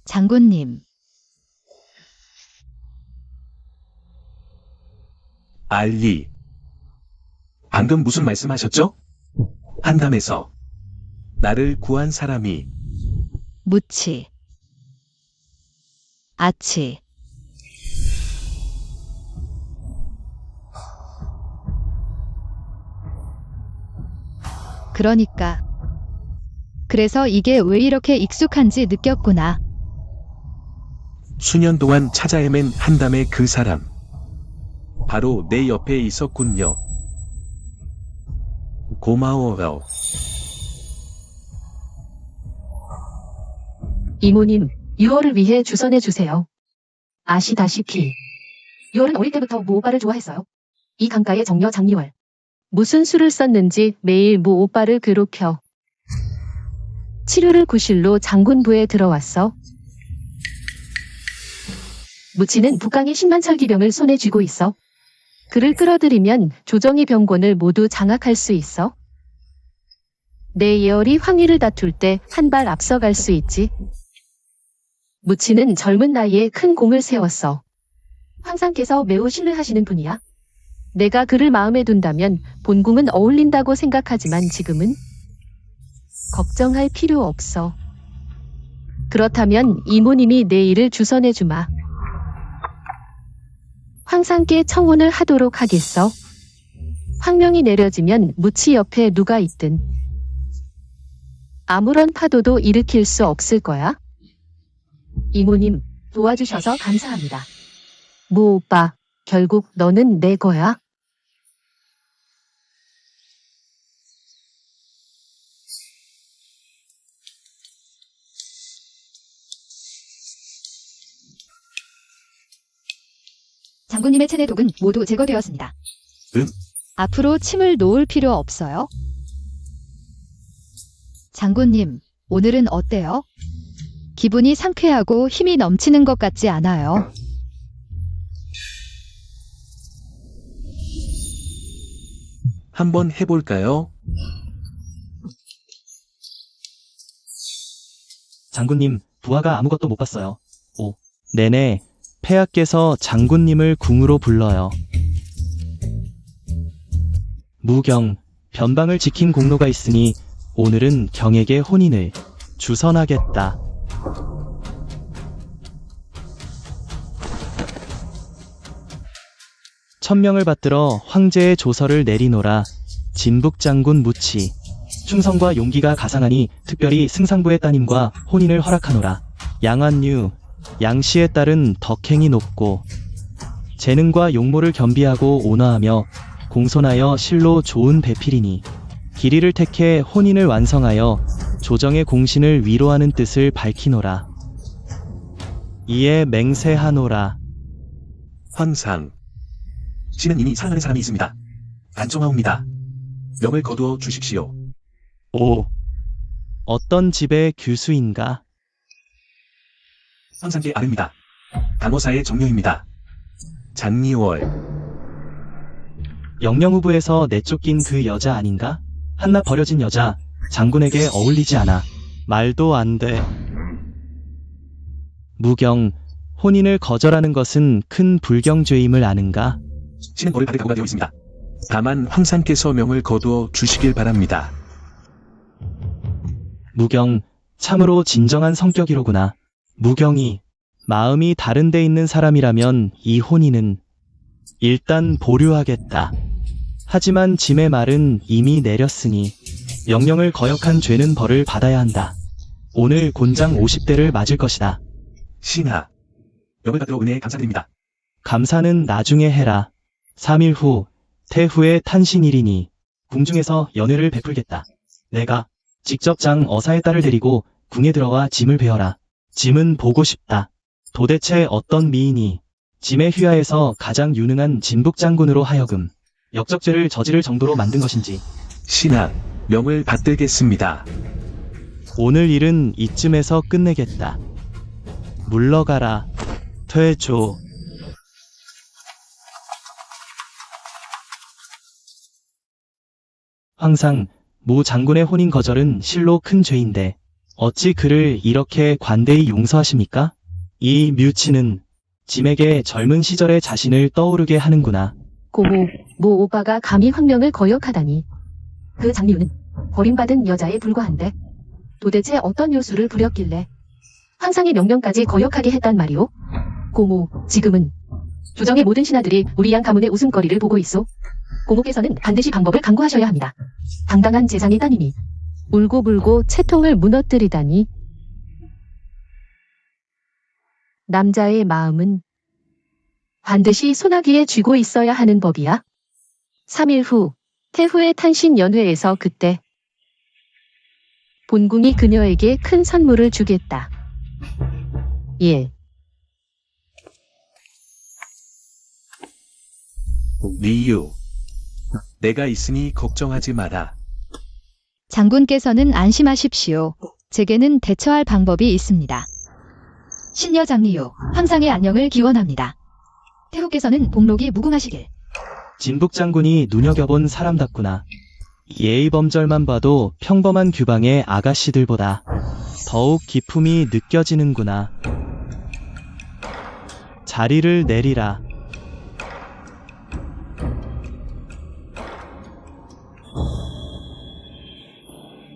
장군님,
알리. 방금 무슨 말씀하셨죠? 한담에서 나를 구한 사람이
무치. 아치. 그러니까. 그래서 이게 왜 이렇게 익숙한지 느꼈구나.
수년 동안 찾아 헤맨 한담의 그 사람. 바로 내 옆에 있었군요. 고마워요.
이모님, 유월을 위해 주선해 주세요. 아시다시피 유월은 어릴 때부터 모 오빠를 좋아했어요. 이 강가의 정려 장유월. 무슨 수를 썼는지 매일 모 오빠를 괴롭혀. 치료를 구실로 장군부에 들어왔어. 무치는 북강의 10만 철기병을 손에 쥐고 있어. 그를 끌어들이면 조정의 병권을 모두 장악할 수 있어. 내 예열이 황희를 다툴 때 한 발 앞서갈 수 있지. 무치는 젊은 나이에 큰 공을 세웠어. 황상께서 매우 신뢰하시는 분이야. 내가 그를 마음에 둔다면 본궁은 어울린다고 생각하지만 지금은 걱정할 필요 없어. 그렇다면 이모님이 내 일을 주선해 주마. 황상께 청혼을 하도록 하겠어. 황명이 내려지면 무치 옆에 누가 있든 아무런 파도도 일으킬 수 없을 거야. 이모님, 도와주셔서 감사합니다. 모 오빠, 결국 너는 내 거야.
장군님의 체내 독은 모두 제거되었습니다. 앞으로 침을 놓을 필요 없어요. 장군님, 오늘은 어때요? 기분이 상쾌하고 힘이 넘치는 것 같지 않아요?
한번 해볼까요?
장군님, 부하가 아무것도 못 봤어요. 네네. 폐하께서 장군님을 궁으로 불러요. 무경, 변방을 지킨 공로가 있으니 오늘은 경에게 혼인을 주선하겠다. 천명을 받들어 황제의 조서를 내리노라. 진북장군 무치. 충성과 용기가 가상하니 특별히 승상부의 따님과 혼인을 허락하노라. 양한류, 양씨의 딸은 덕행이 높고 재능과 용모를 겸비하고 온화하며 공손하여 실로 좋은 배필이니 길이를 택해 혼인을 완성하여 조정의 공신을 위로하는 뜻을 밝히노라. 이에 맹세하노라.
황상. 씨는 이미 사랑하는 사람이 있습니다. 안정하옵니다. 명을 거두어 주십시오.
어떤 집의 규수인가?
황상께 아릅니다. 강호사의 정녀입니다. 장미월.
영령후부에서 내쫓긴 그 여자 아닌가? 한낱 버려진 여자, 장군에게 어울리지 않아. 말도 안 돼. 무경, 혼인을 거절하는 것은 큰 불경죄임을 아는가?
씨는 벌을 받을 각오가 되어 있습니다. 다만 황상께서 명을 거두어 주시길 바랍니다.
무경, 참으로 진정한 성격이로구나. 무경이 마음이 다른 데 있는 사람이라면 이 혼인은 일단 보류하겠다. 하지만 짐의 말은 이미 내렸으니 명령을 거역한 죄는 벌을 받아야 한다. 오늘 곤장 50대를 맞을 것이다.
신하. 명을 받들어 은혜에 감사드립니다.
감사는 나중에 해라. 3일 후, 태후의 탄신일이니 궁중에서 연회를 베풀겠다. 내가 직접 장 어사의 딸을 데리고 궁에 들어와 짐을 베어라. 짐은 보고 싶다. 도대체 어떤 미인이 짐의 휘하에서 가장 유능한 진북장군으로 하여금 역적죄를 저지를 정도로 만든 것인지.
신하. 명을 받들겠습니다.
오늘 일은 이쯤에서 끝내겠다. 물러가라. 퇴조. 황상, 모 장군의 혼인 거절은 실로 큰 죄인데 어찌 그를 이렇게 관대히 용서하십니까? 이 뮤치는 짐에게 젊은 시절의 자신을 떠오르게 하는구나.
고모, 모 오빠가 감히 황명을 거역하다니. 그 장리우는 버림받은 여자에 불과한데 도대체 어떤 요술을 부렸길래 황상의 명령까지 거역하게 했단 말이오? 고모, 지금은 조정의 모든 신하들이 우리 양 가문의 웃음거리를 보고 있소. 고모께서는 반드시 방법을 강구하셔야 합니다. 당당한 재상의 따님이 울고불고 채통을 무너뜨리다니. 남자의 마음은 반드시 소나기에 쥐고 있어야 하는 법이야. 3일 후, 태후의 탄신 연회에서 그때 본궁이 그녀에게 큰 선물을 주겠다. 1.
리유. 내가 있으니 걱정하지 마라.
장군께서는 안심하십시오. 제게는 대처할 방법이 있습니다. 신녀 장리유, 황상의 안녕을 기원합니다. 태후께서는 복록이 무궁하시길.
진북 장군이 눈여겨본 사람답구나. 예의범절만 봐도 평범한 규방의 아가씨들보다 더욱 기품이 느껴지는구나. 자리를 내리라.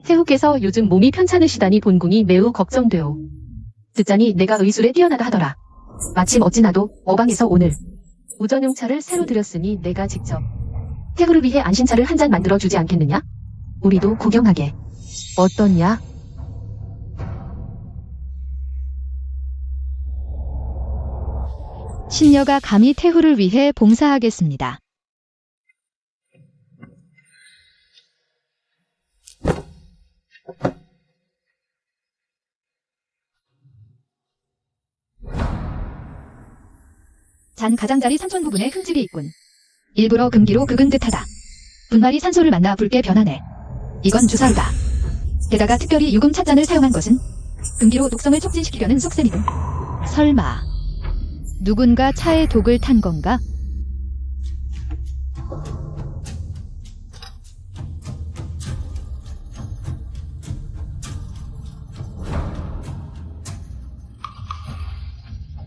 태후께서 요즘 몸이 편찮으시다니 본궁이 매우 걱정되오. 듣자니 내가 의술에 뛰어나다 하더라. 마침 어찌나도 어방에서 오늘 우전용차를 새로 들였으니 내가 직접 태후를 위해 안신차를 한 잔 만들어 주지 않겠느냐? 우리도 구경하게. 어떻냐?
신녀가 감히 태후를 위해 봉사하겠습니다. 잔 가장자리 산촌 부분에 흠집이 있군. 일부러 금기로 긁은 듯하다. 분말이 산소를 만나 붉게 변하네. 이건 주사루다. 게다가 특별히 유금 찻잔을 사용한 것은 금기로 독성을 촉진시키려는 속셈이군. 설마 누군가 차에 독을 탄 건가?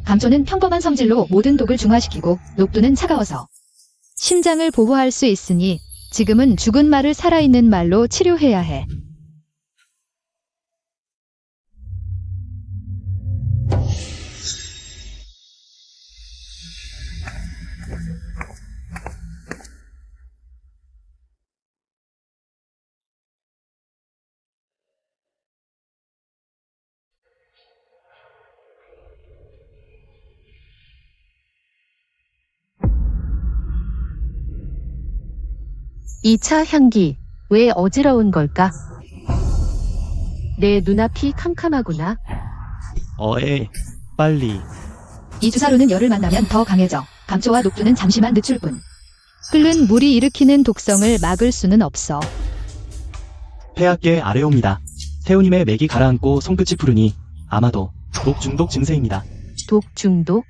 감초는 평범한 성질로 모든 독을 중화시키고 녹두는 차가워서 심장을 보호할 수 있으니 지금은 죽은 말을 살아있는 말로 치료해야 해.
이 차 향기, 왜 어지러운 걸까? 내 눈앞이 캄캄하구나.
어에, 빨리.
이 주사루는 열을 만나면 더 강해져. 감초와 녹두는 잠시만 늦출 뿐. 끓는 물이 일으키는 독성을 막을 수는 없어.
폐하께 아뢰옵니다. 태우님의 맥이 가라앉고 손끝이 푸르니 아마도 독 중독 증세입니다.
독 중독?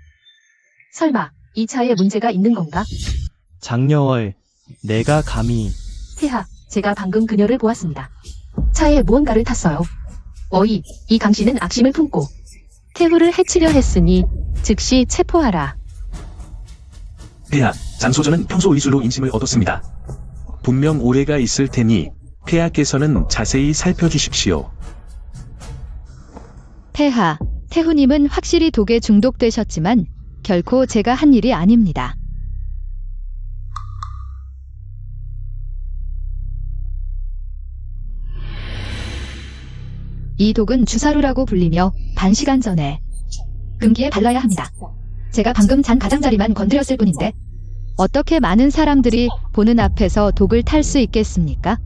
설마 이 차에 문제가 있는 건가?
장려월, 내가 감히.
폐하, 제가 방금 그녀를 보았습니다. 차에 무언가를 탔어요. 어이, 이 강씨는 악심을 품고 태후를 해치려 했으니 즉시 체포하라.
폐하, 장소전은 평소 의술로 인심을 얻었습니다. 분명 오해가 있을 테니 폐하께서는 자세히 살펴주십시오.
폐하, 태후님은 확실히 독에 중독되셨지만 결코 제가 한 일이 아닙니다. 이 독은 주사루라고 불리며 단시간 전에 금기에 발라야 합니다. 제가 방금 잔 가장자리만 건드렸을 뿐인데 어떻게 많은 사람들이 보는 앞에서 독을 탈 수 있겠습니까?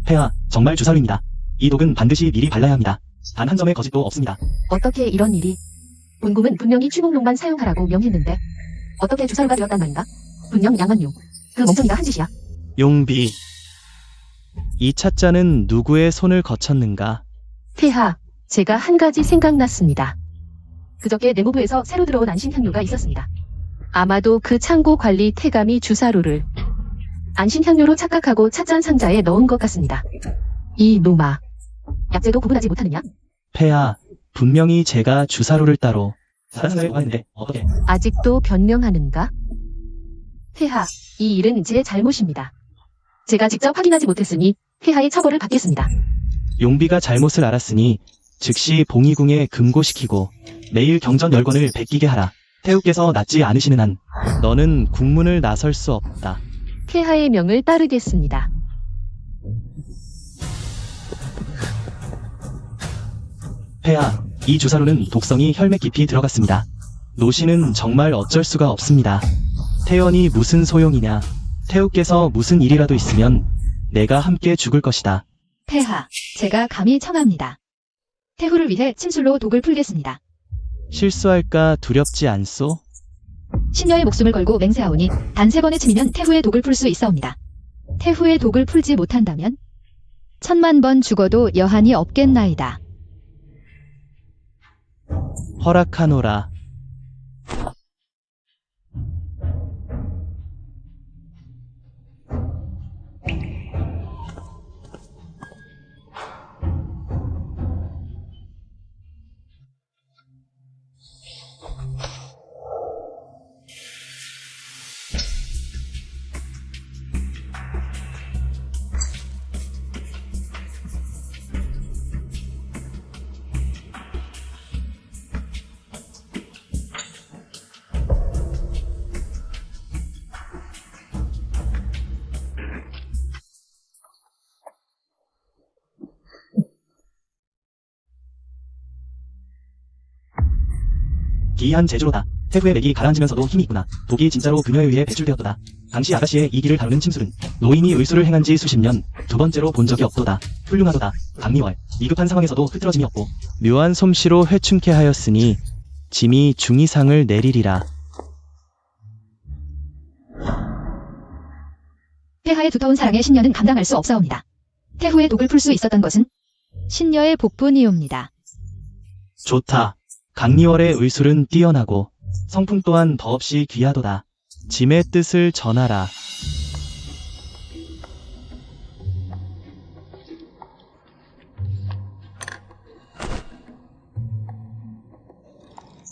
폐하, 정말 주사루입니다. 이 독은 반드시 미리 발라야 합니다. 단 한 점의 거짓도 없습니다.
어떻게 이런 일이? 본궁은 분명히 취목록만 사용하라고 명했는데 어떻게 주사루가 되었단 말인가? 분명 양한용, 그 멍청이가 한 짓이야.
용비. 이 찻잔은 누구의 손을 거쳤는가?
폐하, 제가 한 가지 생각났습니다. 그저께 내무부에서 새로 들어온 안심향료가 있었습니다. 아마도 그 창고 관리 태감이 주사루를 안심향료로 착각하고 찻잔 상자에 넣은 것 같습니다. 이 노마, 약재도 구분하지 못하느냐?
폐하, 분명히 제가 주사루를 따로 사랑을 했는데 어떻게?
아직도 변명하는가? 폐하, 이 일은 제 잘못입니다. 제가 직접 확인하지 못했으니 폐하의 처벌을 받겠습니다.
용비가 잘못을 알았으니 즉시 봉이궁에 금고시키고 매일 경전 10권을 베끼게 하라. 태우께서 낫지 않으시는 한 너는 국문을 나설 수 없다.
폐하의 명을 따르겠습니다.
폐하, 이 주사루는 독성이 혈맥 깊이 들어갔습니다. 노씨는 정말 어쩔 수가 없습니다. 태연이 무슨 소용이냐. 태우께서 무슨 일이라도 있으면 내가 함께 죽을 것이다.
폐하, 제가 감히 청합니다. 태후를 위해 침술로 독을 풀겠습니다.
실수할까 두렵지 않소?
신녀의 목숨을 걸고 맹세하오니 단 3번의 침이면 태후의 독을 풀 수 있사옵니다. 태후의 독을 풀지 못한다면 1000만 번 죽어도 여한이 없겠나이다.
허락하노라. 기이한 재주로다. 태후의 맥이 가라앉으면서도 힘이 있구나. 독이 진짜로 그녀에 의해 배출되었도다. 당시 아가씨의 이 길을 다루는 침술은 노인이 의술을 행한 지 수십 년, 두 번째로 본 적이 없도다. 훌륭하도다. 강리월, 위급한 상황에서도 흐트러짐이 없고 묘한 솜씨로 회춘케 하였으니 짐이 중이상을 내리리라.
폐하의 두터운 사랑에 신녀는 감당할 수 없사옵니다. 태후의 독을 풀 수 있었던 것은 신녀의 복분이옵니다.
좋다. 강리월의 의술은 뛰어나고 성품 또한 더없이 귀하도다. 짐의 뜻을 전하라.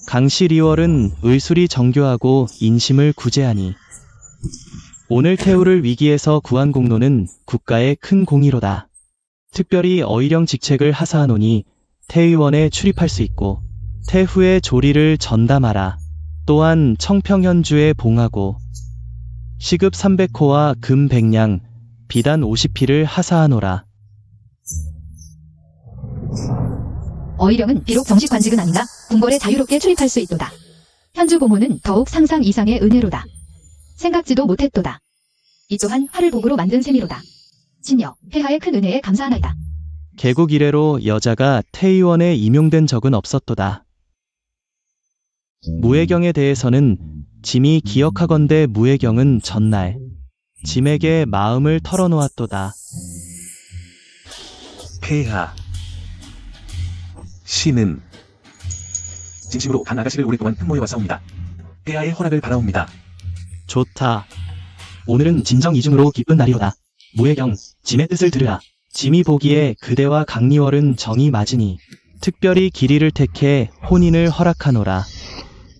강시리월은 의술이 정교하고 인심을 구제하니 오늘 태후를 위기에서 구한 공로는 국가의 큰 공이로다. 특별히 어의령 직책을 하사하노니 태의원에 출입할 수 있고 태후의 조리를 전담하라. 또한 청평현주에 봉하고 시급 300호와 금 100냥, 비단 50피를 하사하노라.
어의령은 비록 정식 관직은 아니나 궁궐에 자유롭게 출입할 수 있도다. 현주 봉호는 더욱 상상 이상의 은혜로다. 생각지도 못했도다. 이 또한 화를 복으로 만든 셈이로다. 신녀, 폐하의 큰 은혜에 감사하나이다.
개국 이래로 여자가 태의원에 임용된 적은 없었도다. 무해경에 대해서는 짐이 기억하건대 무해경은 전날 짐에게 마음을 털어놓았도다.
폐하. 신은 진심으로 간 아가씨를 오랫동안 흠모해 왔사옵니다. 폐하의 허락을 바라옵니다.
좋다. 오늘은 진정 이중으로 기쁜 날이로다. 무해경, 짐의 뜻을 들으라. 짐이 보기에 그대와 강리월은 정이 맞으니 특별히 길이를 택해 혼인을 허락하노라.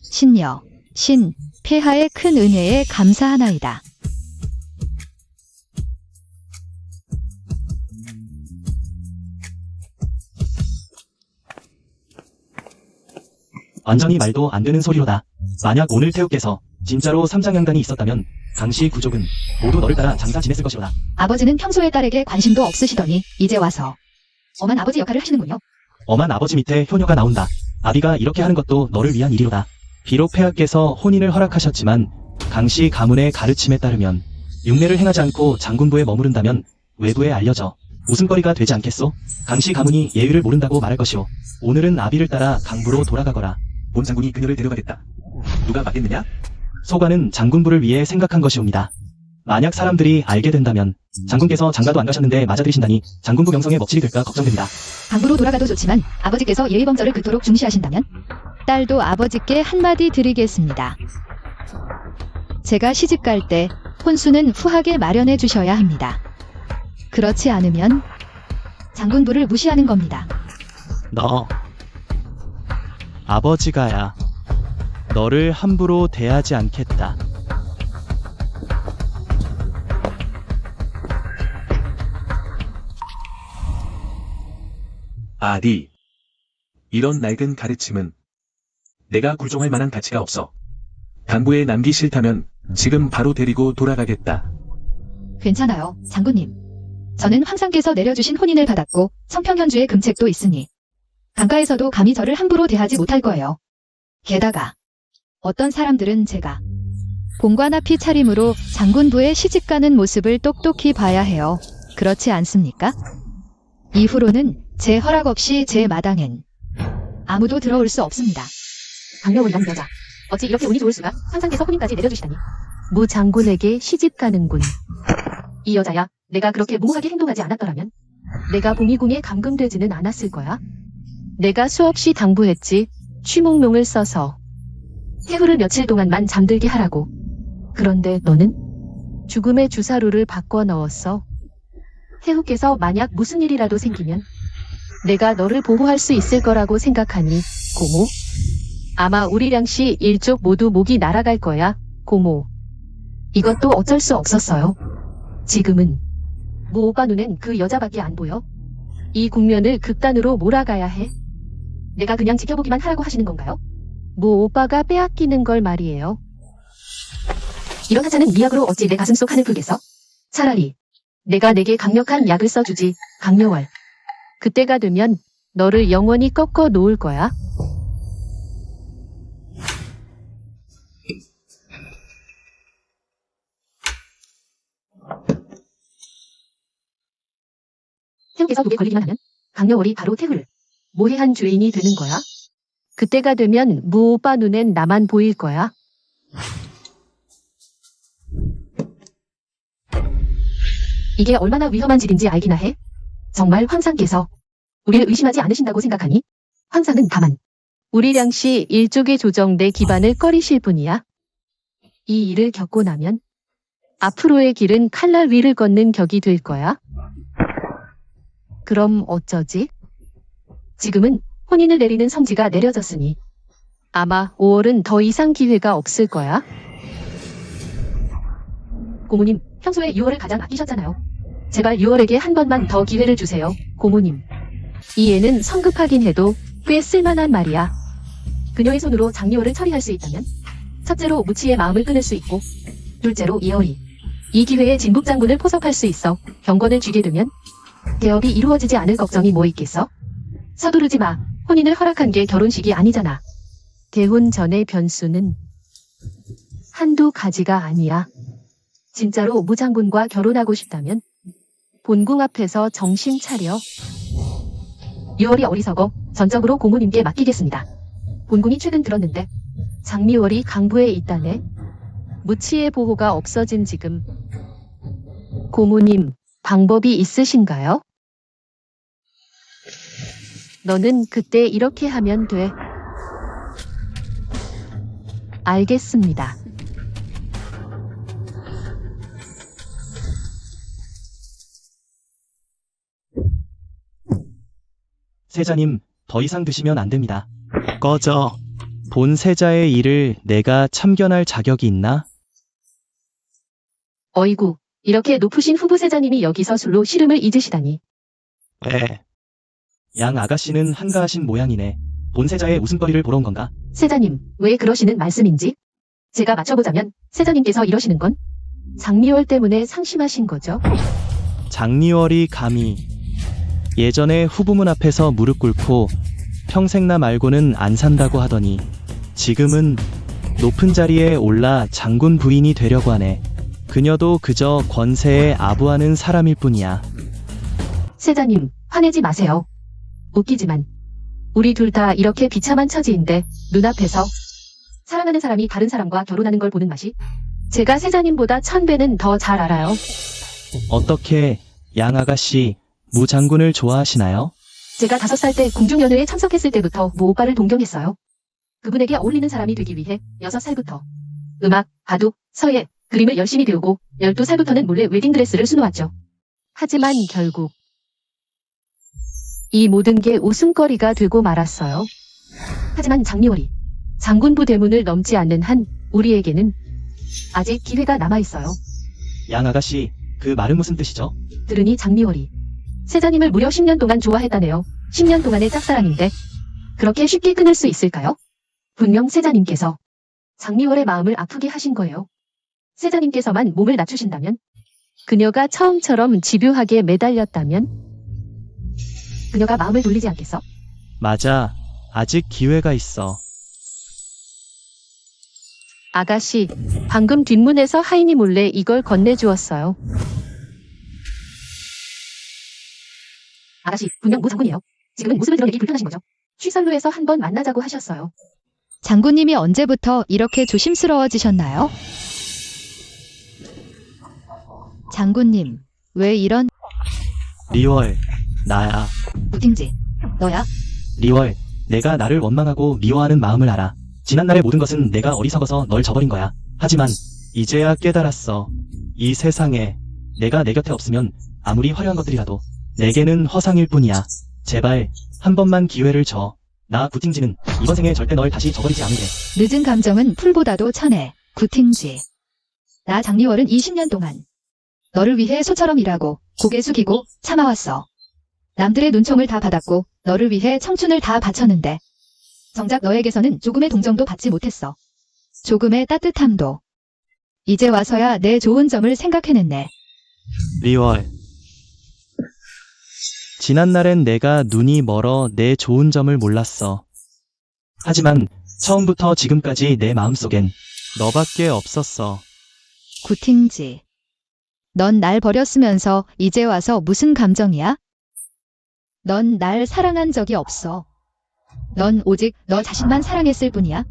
신녀, 신, 폐하의 큰 은혜에 감사하나이다.
완전히 말도 안 되는 소리로다. 만약 오늘 태후께서 진짜로 삼장양단이 있었다면 강씨 구족은 모두 너를 따라 장사 지냈을 것이로다.
아버지는 평소에 딸에게 관심도 없으시더니 이제 와서 엄한 아버지 역할을 하시는군요.
엄한 아버지 밑에 효녀가 나온다. 아비가 이렇게 하는 것도 너를 위한 일이로다. 비록 폐하께서 혼인을 허락하셨지만 강씨 가문의 가르침에 따르면 흉내를 행하지 않고 장군부에 머무른다면 외부에 알려져 웃음거리가 되지 않겠소? 강씨 가문이 예의를 모른다고 말할 것이오. 오늘은 아비를 따라 강부로 돌아가거라.
본 장군이 그녀를 데려가겠다. 누가 맞겠느냐?
소관은 장군부를 위해 생각한 것이옵니다. 만약 사람들이 알게 된다면 장군께서 장가도 안 가셨는데 맞아들이신다니 장군부 명성에 먹칠이 될까 걱정됩니다.
강부로 돌아가도 좋지만 아버지께서 예의범절을 그토록 중시하신다면 딸도 아버지께 한마디 드리겠습니다. 제가 시집갈 때 혼수는 후하게 마련해 주셔야 합니다. 그렇지 않으면 장군부를 무시하는 겁니다.
너 아버지가야 너를 함부로 대하지 않겠다.
아디. 이런 낡은 가르침은 내가 굴종할 만한 가치가 없어. 당부에 남기 싫다면 지금 바로 데리고 돌아가겠다.
괜찮아요, 장군님. 저는 황상께서 내려주신 혼인을 받았고 청평현주의 금책도 있으니 강가에서도 감히 저를 함부로 대하지 못할 거예요. 게다가 어떤 사람들은 제가 공관 앞이 차림으로 장군부에 시집가는 모습을 똑똑히 봐야 해요. 그렇지 않습니까? 이후로는 제 허락 없이 제 마당엔 아무도 들어올 수 없습니다.
강명원이란 여자. 어찌 이렇게 운이 좋을 수가? 상상께서 혼인까지 내려주시다니. 무 장군에게 시집 가는군. 이 여자야, 내가 그렇게 무모하게 행동하지 않았더라면 내가 봉이궁에 감금되지는 않았을 거야. 내가 수없이 당부했지. 취목명을 써서 해후를 며칠 동안만 잠들게 하라고. 그런데 너는 죽음의 주사루를 바꿔 넣었어. 해후께서 만약 무슨 일이라도 생기면 내가 너를 보호할 수 있을 거라고 생각하니, 고모? 아마 우리 량씨 일족 모두 목이 날아갈 거야, 고모. 이것도 어쩔 수 없었어요. 지금은 무 오빠 눈엔 그 여자밖에 안 보여. 이 국면을 극단으로 몰아가야 해. 내가 그냥 지켜보기만 하라고 하시는 건가요? 무 오빠가 빼앗기는 걸 말이에요. 이런 하찮은 미약으로 어찌 내 가슴 속 한을 풀겠어? 차라리 내가 내게 강력한 약을 써주지, 강려월. 그때가 되면 너를 영원히 꺾어 놓을 거야. 태우께서 독에 걸리기만 하면 강려월이 바로 태후를 모해한 죄인이 되는 거야. 그때가 되면 무 오빠 눈엔 나만 보일 거야. 이게 얼마나 위험한 짓인지 알기나 해? 정말 황상께서 우리를 의심하지 않으신다고 생각하니? 황상은 다만 우리 량씨 일족의 조정대 기반을 꺼리실 뿐이야. 이 일을 겪고 나면 앞으로의 길은 칼날 위를 걷는 격이 될 거야. 그럼 어쩌지? 지금은 혼인을 내리는 성지가 내려졌으니 아마 5월은 더 이상 기회가 없을 거야. 고모님, 평소에 6월을 가장 아끼셨잖아요. 제발 6월에게 한 번만 더 기회를 주세요, 고모님. 이 애는 성급하긴 해도 꽤 쓸만한 말이야. 그녀의 손으로 장리월을 처리할 수 있다면 첫째로 무치의 마음을 끊을 수 있고, 둘째로 이월이 이 기회에 진국 장군을 포섭할 수 있어 경건을 쥐게 되면 개업이 이루어지지 않을 걱정이 뭐 있겠어? 서두르지 마. 혼인을 허락한 게 결혼식이 아니잖아. 대혼 전의 변수는 한두 가지가 아니야. 진짜로 무 장군과 결혼하고 싶다면 본궁 앞에서 정신 차려. 6월이 어리석어 전적으로 고모님께 맡기겠습니다. 본궁이 최근 들었는데 장미월이 강부에 있다네. 무치의 보호가 없어진 지금 고모님 방법이 있으신가요? 너는 그때 이렇게 하면 돼. 알겠습니다.
세자님, 더 이상 드시면 안 됩니다. 꺼져. 본 세자의 일을 내가 참견할 자격이 있나?
어이구, 이렇게 높으신 후보세자님이 여기서 술로 시름을 잊으시다니.
에. 양 아가씨는 한가하신 모양이네. 본 세자의 웃음거리를 보러 온 건가?
세자님, 왜 그러시는 말씀인지? 제가 맞춰보자면 세자님께서 이러시는 건 장미월 때문에 상심하신 거죠?
장리월이 감히 예전에 후부문 앞에서 무릎 꿇고 평생 나 말고는 안 산다고 하더니 지금은 높은 자리에 올라 장군 부인이 되려고 하네. 그녀도 그저 권세에 아부하는 사람일 뿐이야.
세자님, 화내지 마세요. 웃기지만 우리 둘 다 이렇게 비참한 처지인데 눈앞에서 사랑하는 사람이 다른 사람과 결혼하는 걸 보는 맛이 제가 세자님보다 1000배는 더 잘 알아요.
어떻게 양 아가씨 무 장군을 좋아하시나요?
제가 5살 때 궁중연회에 참석했을 때부터 모 오빠를 동경했어요. 그분에게 어울리는 사람이 되기 위해 6살부터 음악, 바둑, 서예, 그림을 열심히 배우고 12살부터는 몰래 웨딩드레스를 수놓았죠. 하지만 결국 이 모든 게 웃음거리가 되고 말았어요. 하지만 장리월이 장군부 대문을 넘지 않는 한 우리에게는 아직 기회가 남아있어요.
양 아가씨, 그 말은 무슨 뜻이죠?
들으니 장리월이 세자님을 무려 10년 동안 좋아했다네요. 10년 동안의 짝사랑인데 그렇게 쉽게 끊을 수 있을까요? 분명 세자님께서 장리월의 마음을 아프게 하신 거예요. 세자님께서만 몸을 낮추신다면, 그녀가 처음처럼 집요하게 매달렸다면 그녀가 마음을 돌리지 않겠어?
맞아. 아직 기회가 있어.
아가씨, 방금 뒷문에서 하인이 몰래 이걸 건네주었어요. 아가씨, 분명 모 장군이에요. 지금은 모습을 드러내기 불편하신 거죠? 취선로에서 한번 만나자고 하셨어요.
장군님이 언제부터 이렇게 조심스러워지셨나요? 장군님, 왜 이런
리월, 나야.
부팅지, 너야?
리월, 내가 나를 원망하고 미워하는 마음을 알아. 지난날의 모든 것은 내가 어리석어서 널 저버린 거야. 하지만 이제야 깨달았어. 이 세상에 내가 내 곁에 없으면 아무리 화려한 것들이라도 내게는 허상일 뿐이야. 제발 한 번만 기회를 줘. 나 구팅지는 이번 생에 절대 널 다시 저버리지 않으래.
늦은 감정은 풀보다도 천해. 구팅지. 나 장리월은 20년 동안 너를 위해 소처럼 일하고 고개 숙이고 참아왔어. 남들의 눈총을 다 받았고 너를 위해 청춘을 다 바쳤는데 정작 너에게서는 조금의 동정도 받지 못했어. 조금의 따뜻함도. 이제 와서야 내 좋은 점을 생각해냈네.
리월. 지난날엔 내가 눈이 멀어 내 좋은 점을 몰랐어. 하지만 처음부터 지금까지 내 마음속엔 너밖에 없었어.
구팅지. 넌 날 버렸으면서 이제 와서 무슨 감정이야? 넌 날 사랑한 적이 없어. 넌 오직 너 자신만 사랑했을 뿐이야.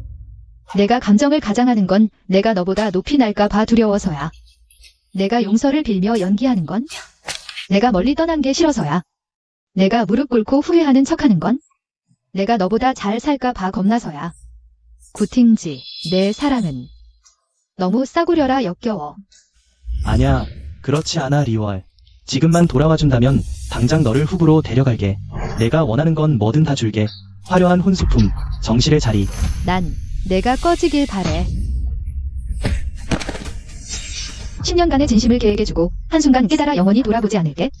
내가 감정을 가장하는 건 내가 너보다 높이 날까 봐 두려워서야. 내가 용서를 빌며 연기하는 건 내가 멀리 떠난 게 싫어서야. 내가 무릎 꿇고 후회하는 척하는 건 내가 너보다 잘 살까 봐 겁나서야. 구팅지, 내 사랑은 너무 싸구려라 역겨워.
아냐, 그렇지 않아 리월. 지금만 돌아와준다면 당장 너를 후보로 데려갈게. 내가 원하는 건 뭐든 다 줄게. 화려한 혼수품, 정실의 자리.
난 내가 꺼지길 바래. 10년간의 진심을 계획해주고 한순간 깨달아 영원히 돌아보지 않을게.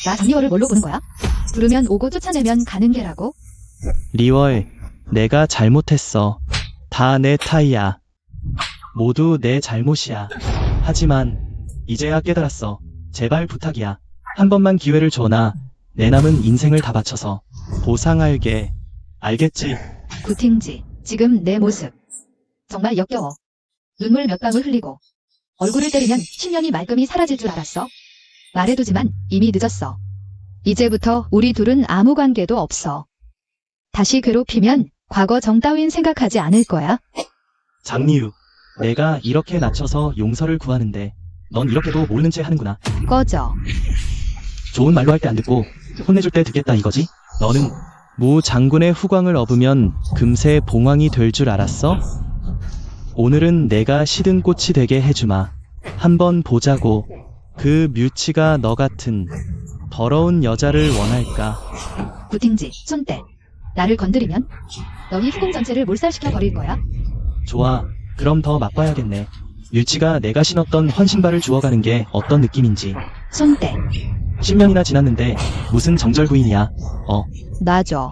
나 장리월을 뭘로 보는 거야? 부르면 오고 쫓아내면 가는 게라고?
리월, 내가 잘못했어. 다 내 탓이야. 모두 내 잘못이야. 하지만 이제야 깨달았어. 제발 부탁이야. 한 번만 기회를 줘. 나 내 남은 인생을 다 바쳐서 보상할게. 알겠지?
구팅지, 지금 내 모습 정말 역겨워. 눈물 몇 방울 흘리고 얼굴을 때리면 10년이 말끔히 사라질 줄 알았어. 말해두지만 이미 늦었어. 이제부터 우리 둘은 아무 관계도 없어. 다시 괴롭히면 과거 정 따윈 생각하지 않을 거야.
장리유, 내가 이렇게 낮춰서 용서를 구하는데 넌 이렇게도 모르는 채 하는구나.
꺼져.
좋은 말로 할 때 안 듣고 혼내줄 때 듣겠다 이거지? 너는 무 장군의 후광을 업으면 금세 봉황이 될 줄 알았어? 오늘은 내가 시든 꽃이 되게 해주마. 한번 보자고. 그 뮤치가 너 같은 더러운 여자를 원할까?
구팅지, 손대. 나를 건드리면 너희 후궁 전체를 몰살시켜 버릴 거야.
좋아. 그럼 더 맛봐야겠네. 뮤치가 내가 신었던 헌신발을 주워가는 게 어떤 느낌인지.
손대.
10년이나 지났는데 무슨 정절 부인이야.
놔줘.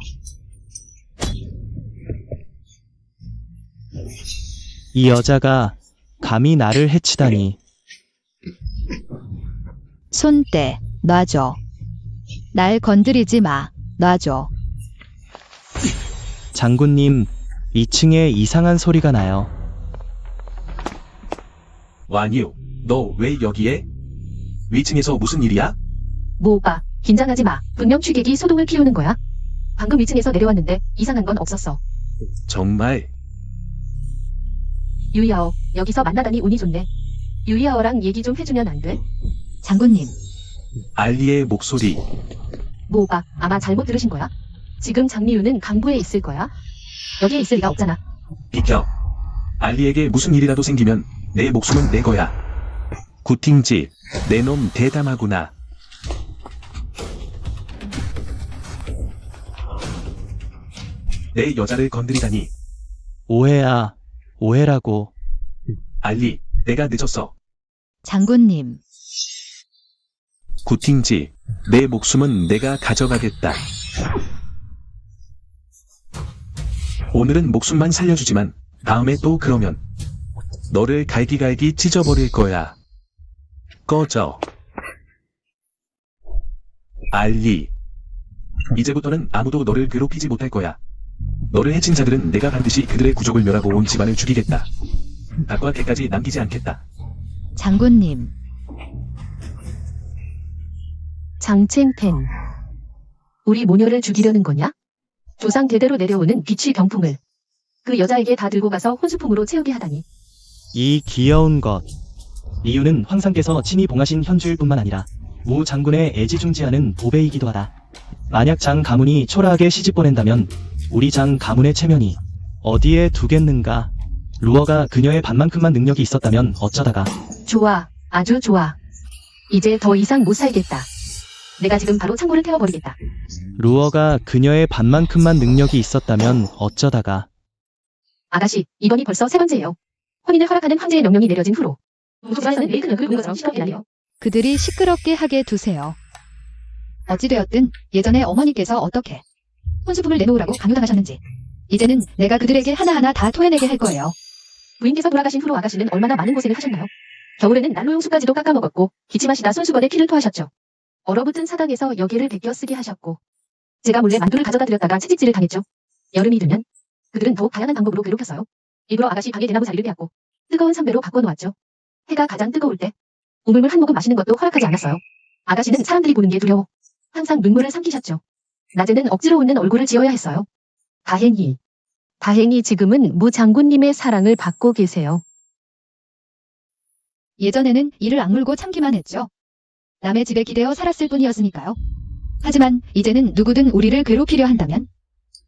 이 여자가 감히 나를 해치다니.
손대. 놔줘. 날 건드리지 마. 놔줘.
장군님, 2층에 이상한 소리가 나요.
완유, 너 왜 여기에? 위층에서 무슨 일이야?
뭐 오빠, 긴장하지 마. 분명 취객이 소동을 피우는 거야. 방금 2층에서 내려왔는데 이상한 건 없었어.
정말
유이아오, 여기서 만나다니 운이 좋네. 유이아오랑 얘기 좀 해주면 안 돼?
장군님.
알리의 목소리.
뭐 오빠, 아마 잘못 들으신 거야. 지금 장리유는 강부에 있을 거야. 여기에 있을 리가 없잖아.
비켜. 알리에게 무슨 일이라도 생기면 내 목숨은 내 거야. 구팅지, 내 놈 대담하구나. 내 여자를 건드리다니.
오해야. 오해라고.
알리, 내가 늦었어.
장군님.
구팅지, 내 목숨은 내가 가져가겠다. 오늘은 목숨만 살려주지만 다음에 또 그러면 너를 갈기갈기 찢어버릴 거야. 꺼져. 알리. 이제부터는 아무도 너를 괴롭히지 못할 거야. 너를 해친 자들은 내가 반드시 그들의 구족을 멸하고 온 집안을 죽이겠다. 닭과 개까지 남기지 않겠다.
장군님.
장첸텐. 우리 모녀를 죽이려는 거냐? 조상 대대로 내려오는 귀취 병풍을 그 여자에게 다 들고 가서 혼수품으로 채우게 하다니.
이 귀여운 것. 이유는 황상께서 친히 봉하신 현주일 뿐만 아니라 우 장군의 애지중지하는 보배이기도 하다. 만약 장 가문이 초라하게 시집 보낸다면 우리 장 가문의 체면이 어디에 두겠는가. 루어가 그녀의 반만큼만 능력이 있었다면 어쩌다가.
좋아, 아주 좋아. 이제 더 이상 못 살겠다. 내가 지금 바로 창고를 태워버리겠다.
루어가 그녀의 반만큼만 능력이 있었다면 어쩌다가.
아가씨, 이번이 벌써 세 번째예요. 혼인을 허락하는 황제의 명령이 내려진 후로 집안에서는 메이크 연극을 보는 것처럼 시끄럽게 나네요.
그들이 시끄럽게 하게 두세요. 어찌되었든 예전에 어머니께서 어떻게 혼수품을 내놓으라고 강요당하셨는지 이제는 내가 그들에게 하나하나 다 토해내게 할 거예요.
부인께서 돌아가신 후로 아가씨는 얼마나 많은 고생을 하셨나요? 겨울에는 난로용수까지도 깎아먹었고 기침하시다 손수건에 피를 토하셨죠. 얼어붙은 사당에서 여기를 베껴 쓰게 하셨고 제가 몰래 만두를 가져다 드렸다가 채찍질을 당했죠. 여름이 되면 그들은 더욱 다양한 방법으로 괴롭혔어요. 일부러 아가씨 방에 대나무 자리를 빼앗고 뜨거운 삼배로 바꿔놓았죠. 해가 가장 뜨거울 때 우물물 한 모금 마시는 것도 허락하지 않았어요. 아가씨는 사람들이 보는 게 두려워 항상 눈물을 삼키셨죠. 낮에는 억지로 웃는 얼굴을 지어야 했어요. 다행히 지금은 무 장군님의 사랑을 받고 계세요.
예전에는 이를 악물고 참기만 했죠. 남의 집에 기대어 살았을 뿐이었으니까요. 하지만 이제는 누구든 우리를 괴롭히려 한다면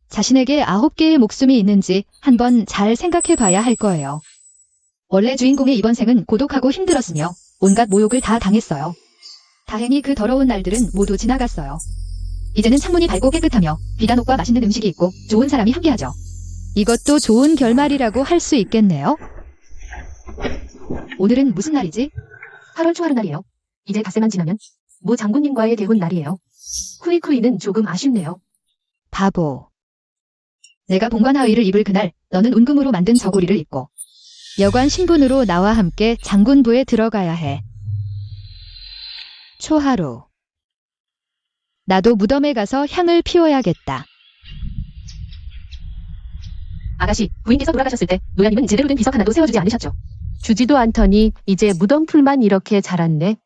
자신에게 9개의 목숨이 있는지 한번 잘 생각해 봐야 할 거예요. 원래 주인공의 이번 생은 고독하고 힘들었으며 온갖 모욕을 다 당했어요. 다행히 그 더러운 날들은 모두 지나갔어요. 이제는 창문이 밝고 깨끗하며 비단 옷과 맛있는 음식이 있고 좋은 사람이 함께하죠. 이것도 좋은 결말이라고 할 수 있겠네요. 오늘은 무슨 날이지?
8월 초하루날이에요. 이제 닷새만 지나면 무 장군님과의 대혼 날이에요. 쿠이쿠이는 조금 아쉽네요.
바보. 내가 봉관하의를 입을 그날 너는 운금으로 만든 저고리를 입고 여관 신분으로 나와 함께 장군부에 들어가야 해. 초하루. 나도 무덤에 가서 향을 피워야겠다.
아가씨, 부인께서 돌아가셨을 때 노야님은 제대로 된 비석 하나도 세워주지 않으셨죠. 주지도 않더니 이제 무덤풀만 이렇게 자랐네.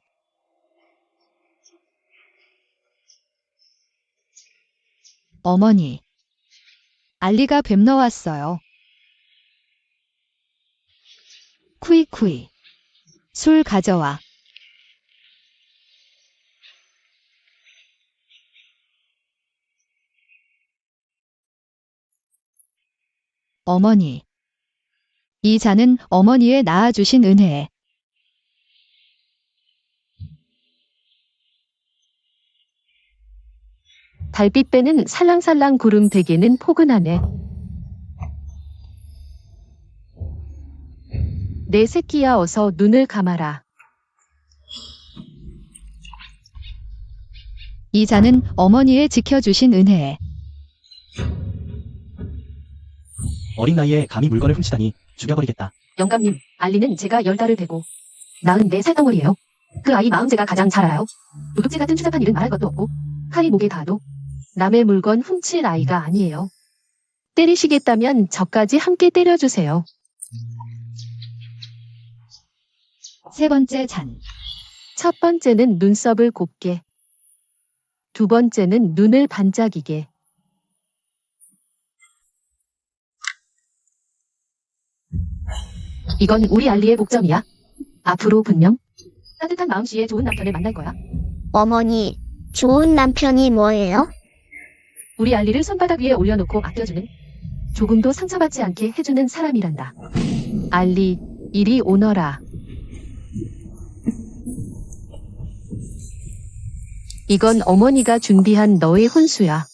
어머니. 알리가 뱀 넣었어요. 쿠이쿠이. 술 가져와. 어머니. 이 잔은 어머니의 낳아주신 은혜에.
달빛 빼는 살랑살랑 구름 베개는 포근하네. 내 새끼야 어서 눈을 감아라.
이 잔은 어머니의 지켜주신 은혜에.
어린 나이에 감히 물건을 훔치다니 죽여버리겠다.
영감님, 알리는 제가 10달을 되고 44살 덩어리예요. 그 아이 마음 제가 가장 잘 알아요. 도둑질 같은 추잡한 일은 말할 것도 없고 칼이 목에 닿아도 남의 물건 훔칠 아이가 아니에요. 때리시겠다면 저까지 함께 때려주세요.
세 번째 잔.
첫 번째는 눈썹을 곱게, 두 번째는 눈을 반짝이게. 이건 우리 알리의 복점이야. 앞으로 분명 따뜻한 마음씨의 좋은 남편을 만날 거야.
어머니, 좋은 남편이 뭐예요?
우리 알리를 손바닥 위에 올려놓고 아껴주는, 조금도 상처받지 않게 해주는 사람이란다. 알리, 이리 오너라. 이건 어머니가 준비한 너의 혼수야.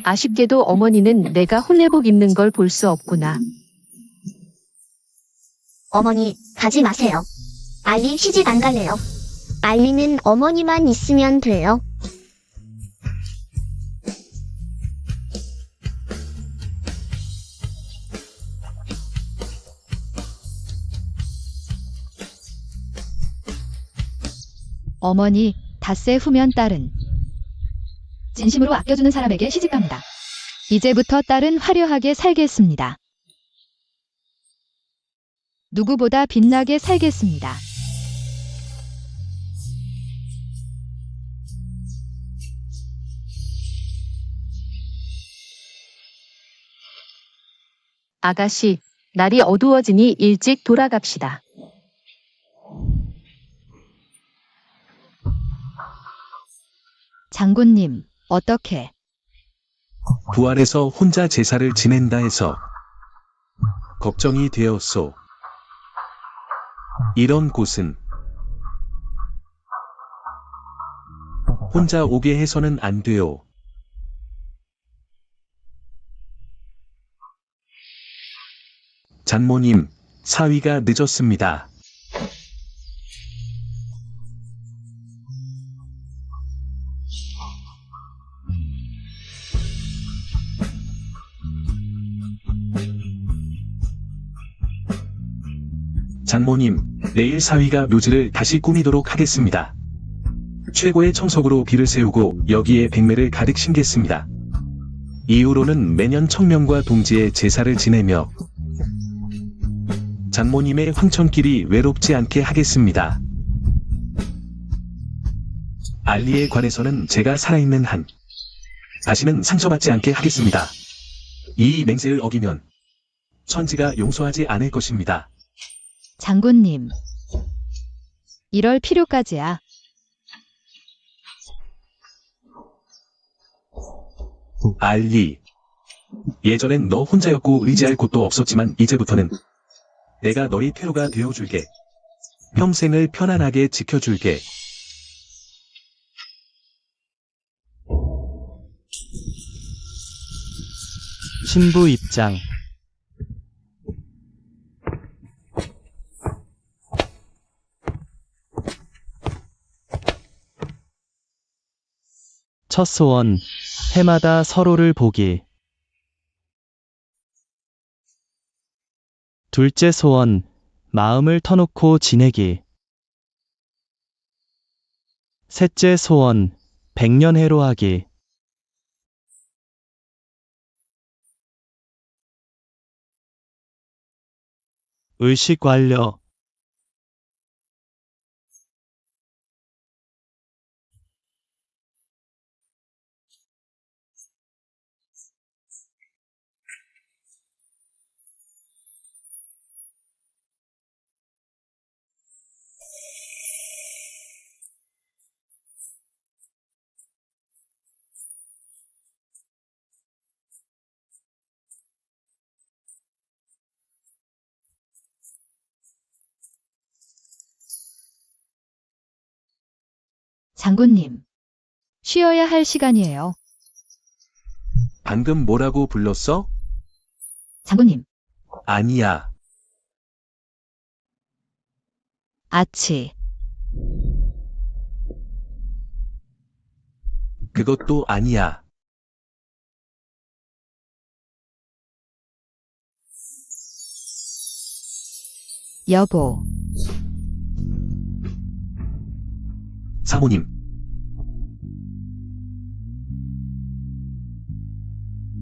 아쉽게도 어머니는 내가 혼례복 입는 걸 볼 수 없구나.
어머니, 가지 마세요. 알리 시집 안 갈래요. 알리는 어머니만 있으면 돼요.
어머니, 닷새 후면 딸은 진심으로 아껴주는 사람에게 시집갑니다. 이제부터 딸은 화려하게 살겠습니다. 누구보다 빛나게 살겠습니다.
아가씨, 날이 어두워지니 일찍 돌아갑시다.
장군님, 어떻게?
부활해서 혼자 제사를 지낸다 해서 걱정이 되었소. 이런 곳은 혼자 오게 해서는 안 돼요. 장모님, 사위가 늦었습니다. 장모님, 내일 사위가 묘지를 다시 꾸미도록 하겠습니다. 최고의 청석으로 비를 세우고 여기에 백매를 가득 심겠습니다. 이후로는 매년 청명과 동지에 제사를 지내며 장모님의 황천길이 외롭지 않게 하겠습니다. 알리에 관해서는 제가 살아있는 한 다시는 상처받지 않게 하겠습니다. 이 맹세를 어기면 천지가 용서하지 않을 것입니다.
장군님. 이럴 필요까지야.
알리. 예전엔 너 혼자였고 의지할 곳도 없었지만 이제부터는 내가 너희 태로가 되어줄게. 평생을 편안하게 지켜줄게.
신부 입장. 첫 소원, 해마다 서로를 보기. 둘째 소원, 마음을 터놓고 지내기. 셋째 소원, 백년해로하기. 의식 완료.
장군님. 쉬어야 할 시간이에요.
방금 뭐라고 불렀어?
장군님.
아니야.
아치.
그것도 아니야.
여보.
사모님,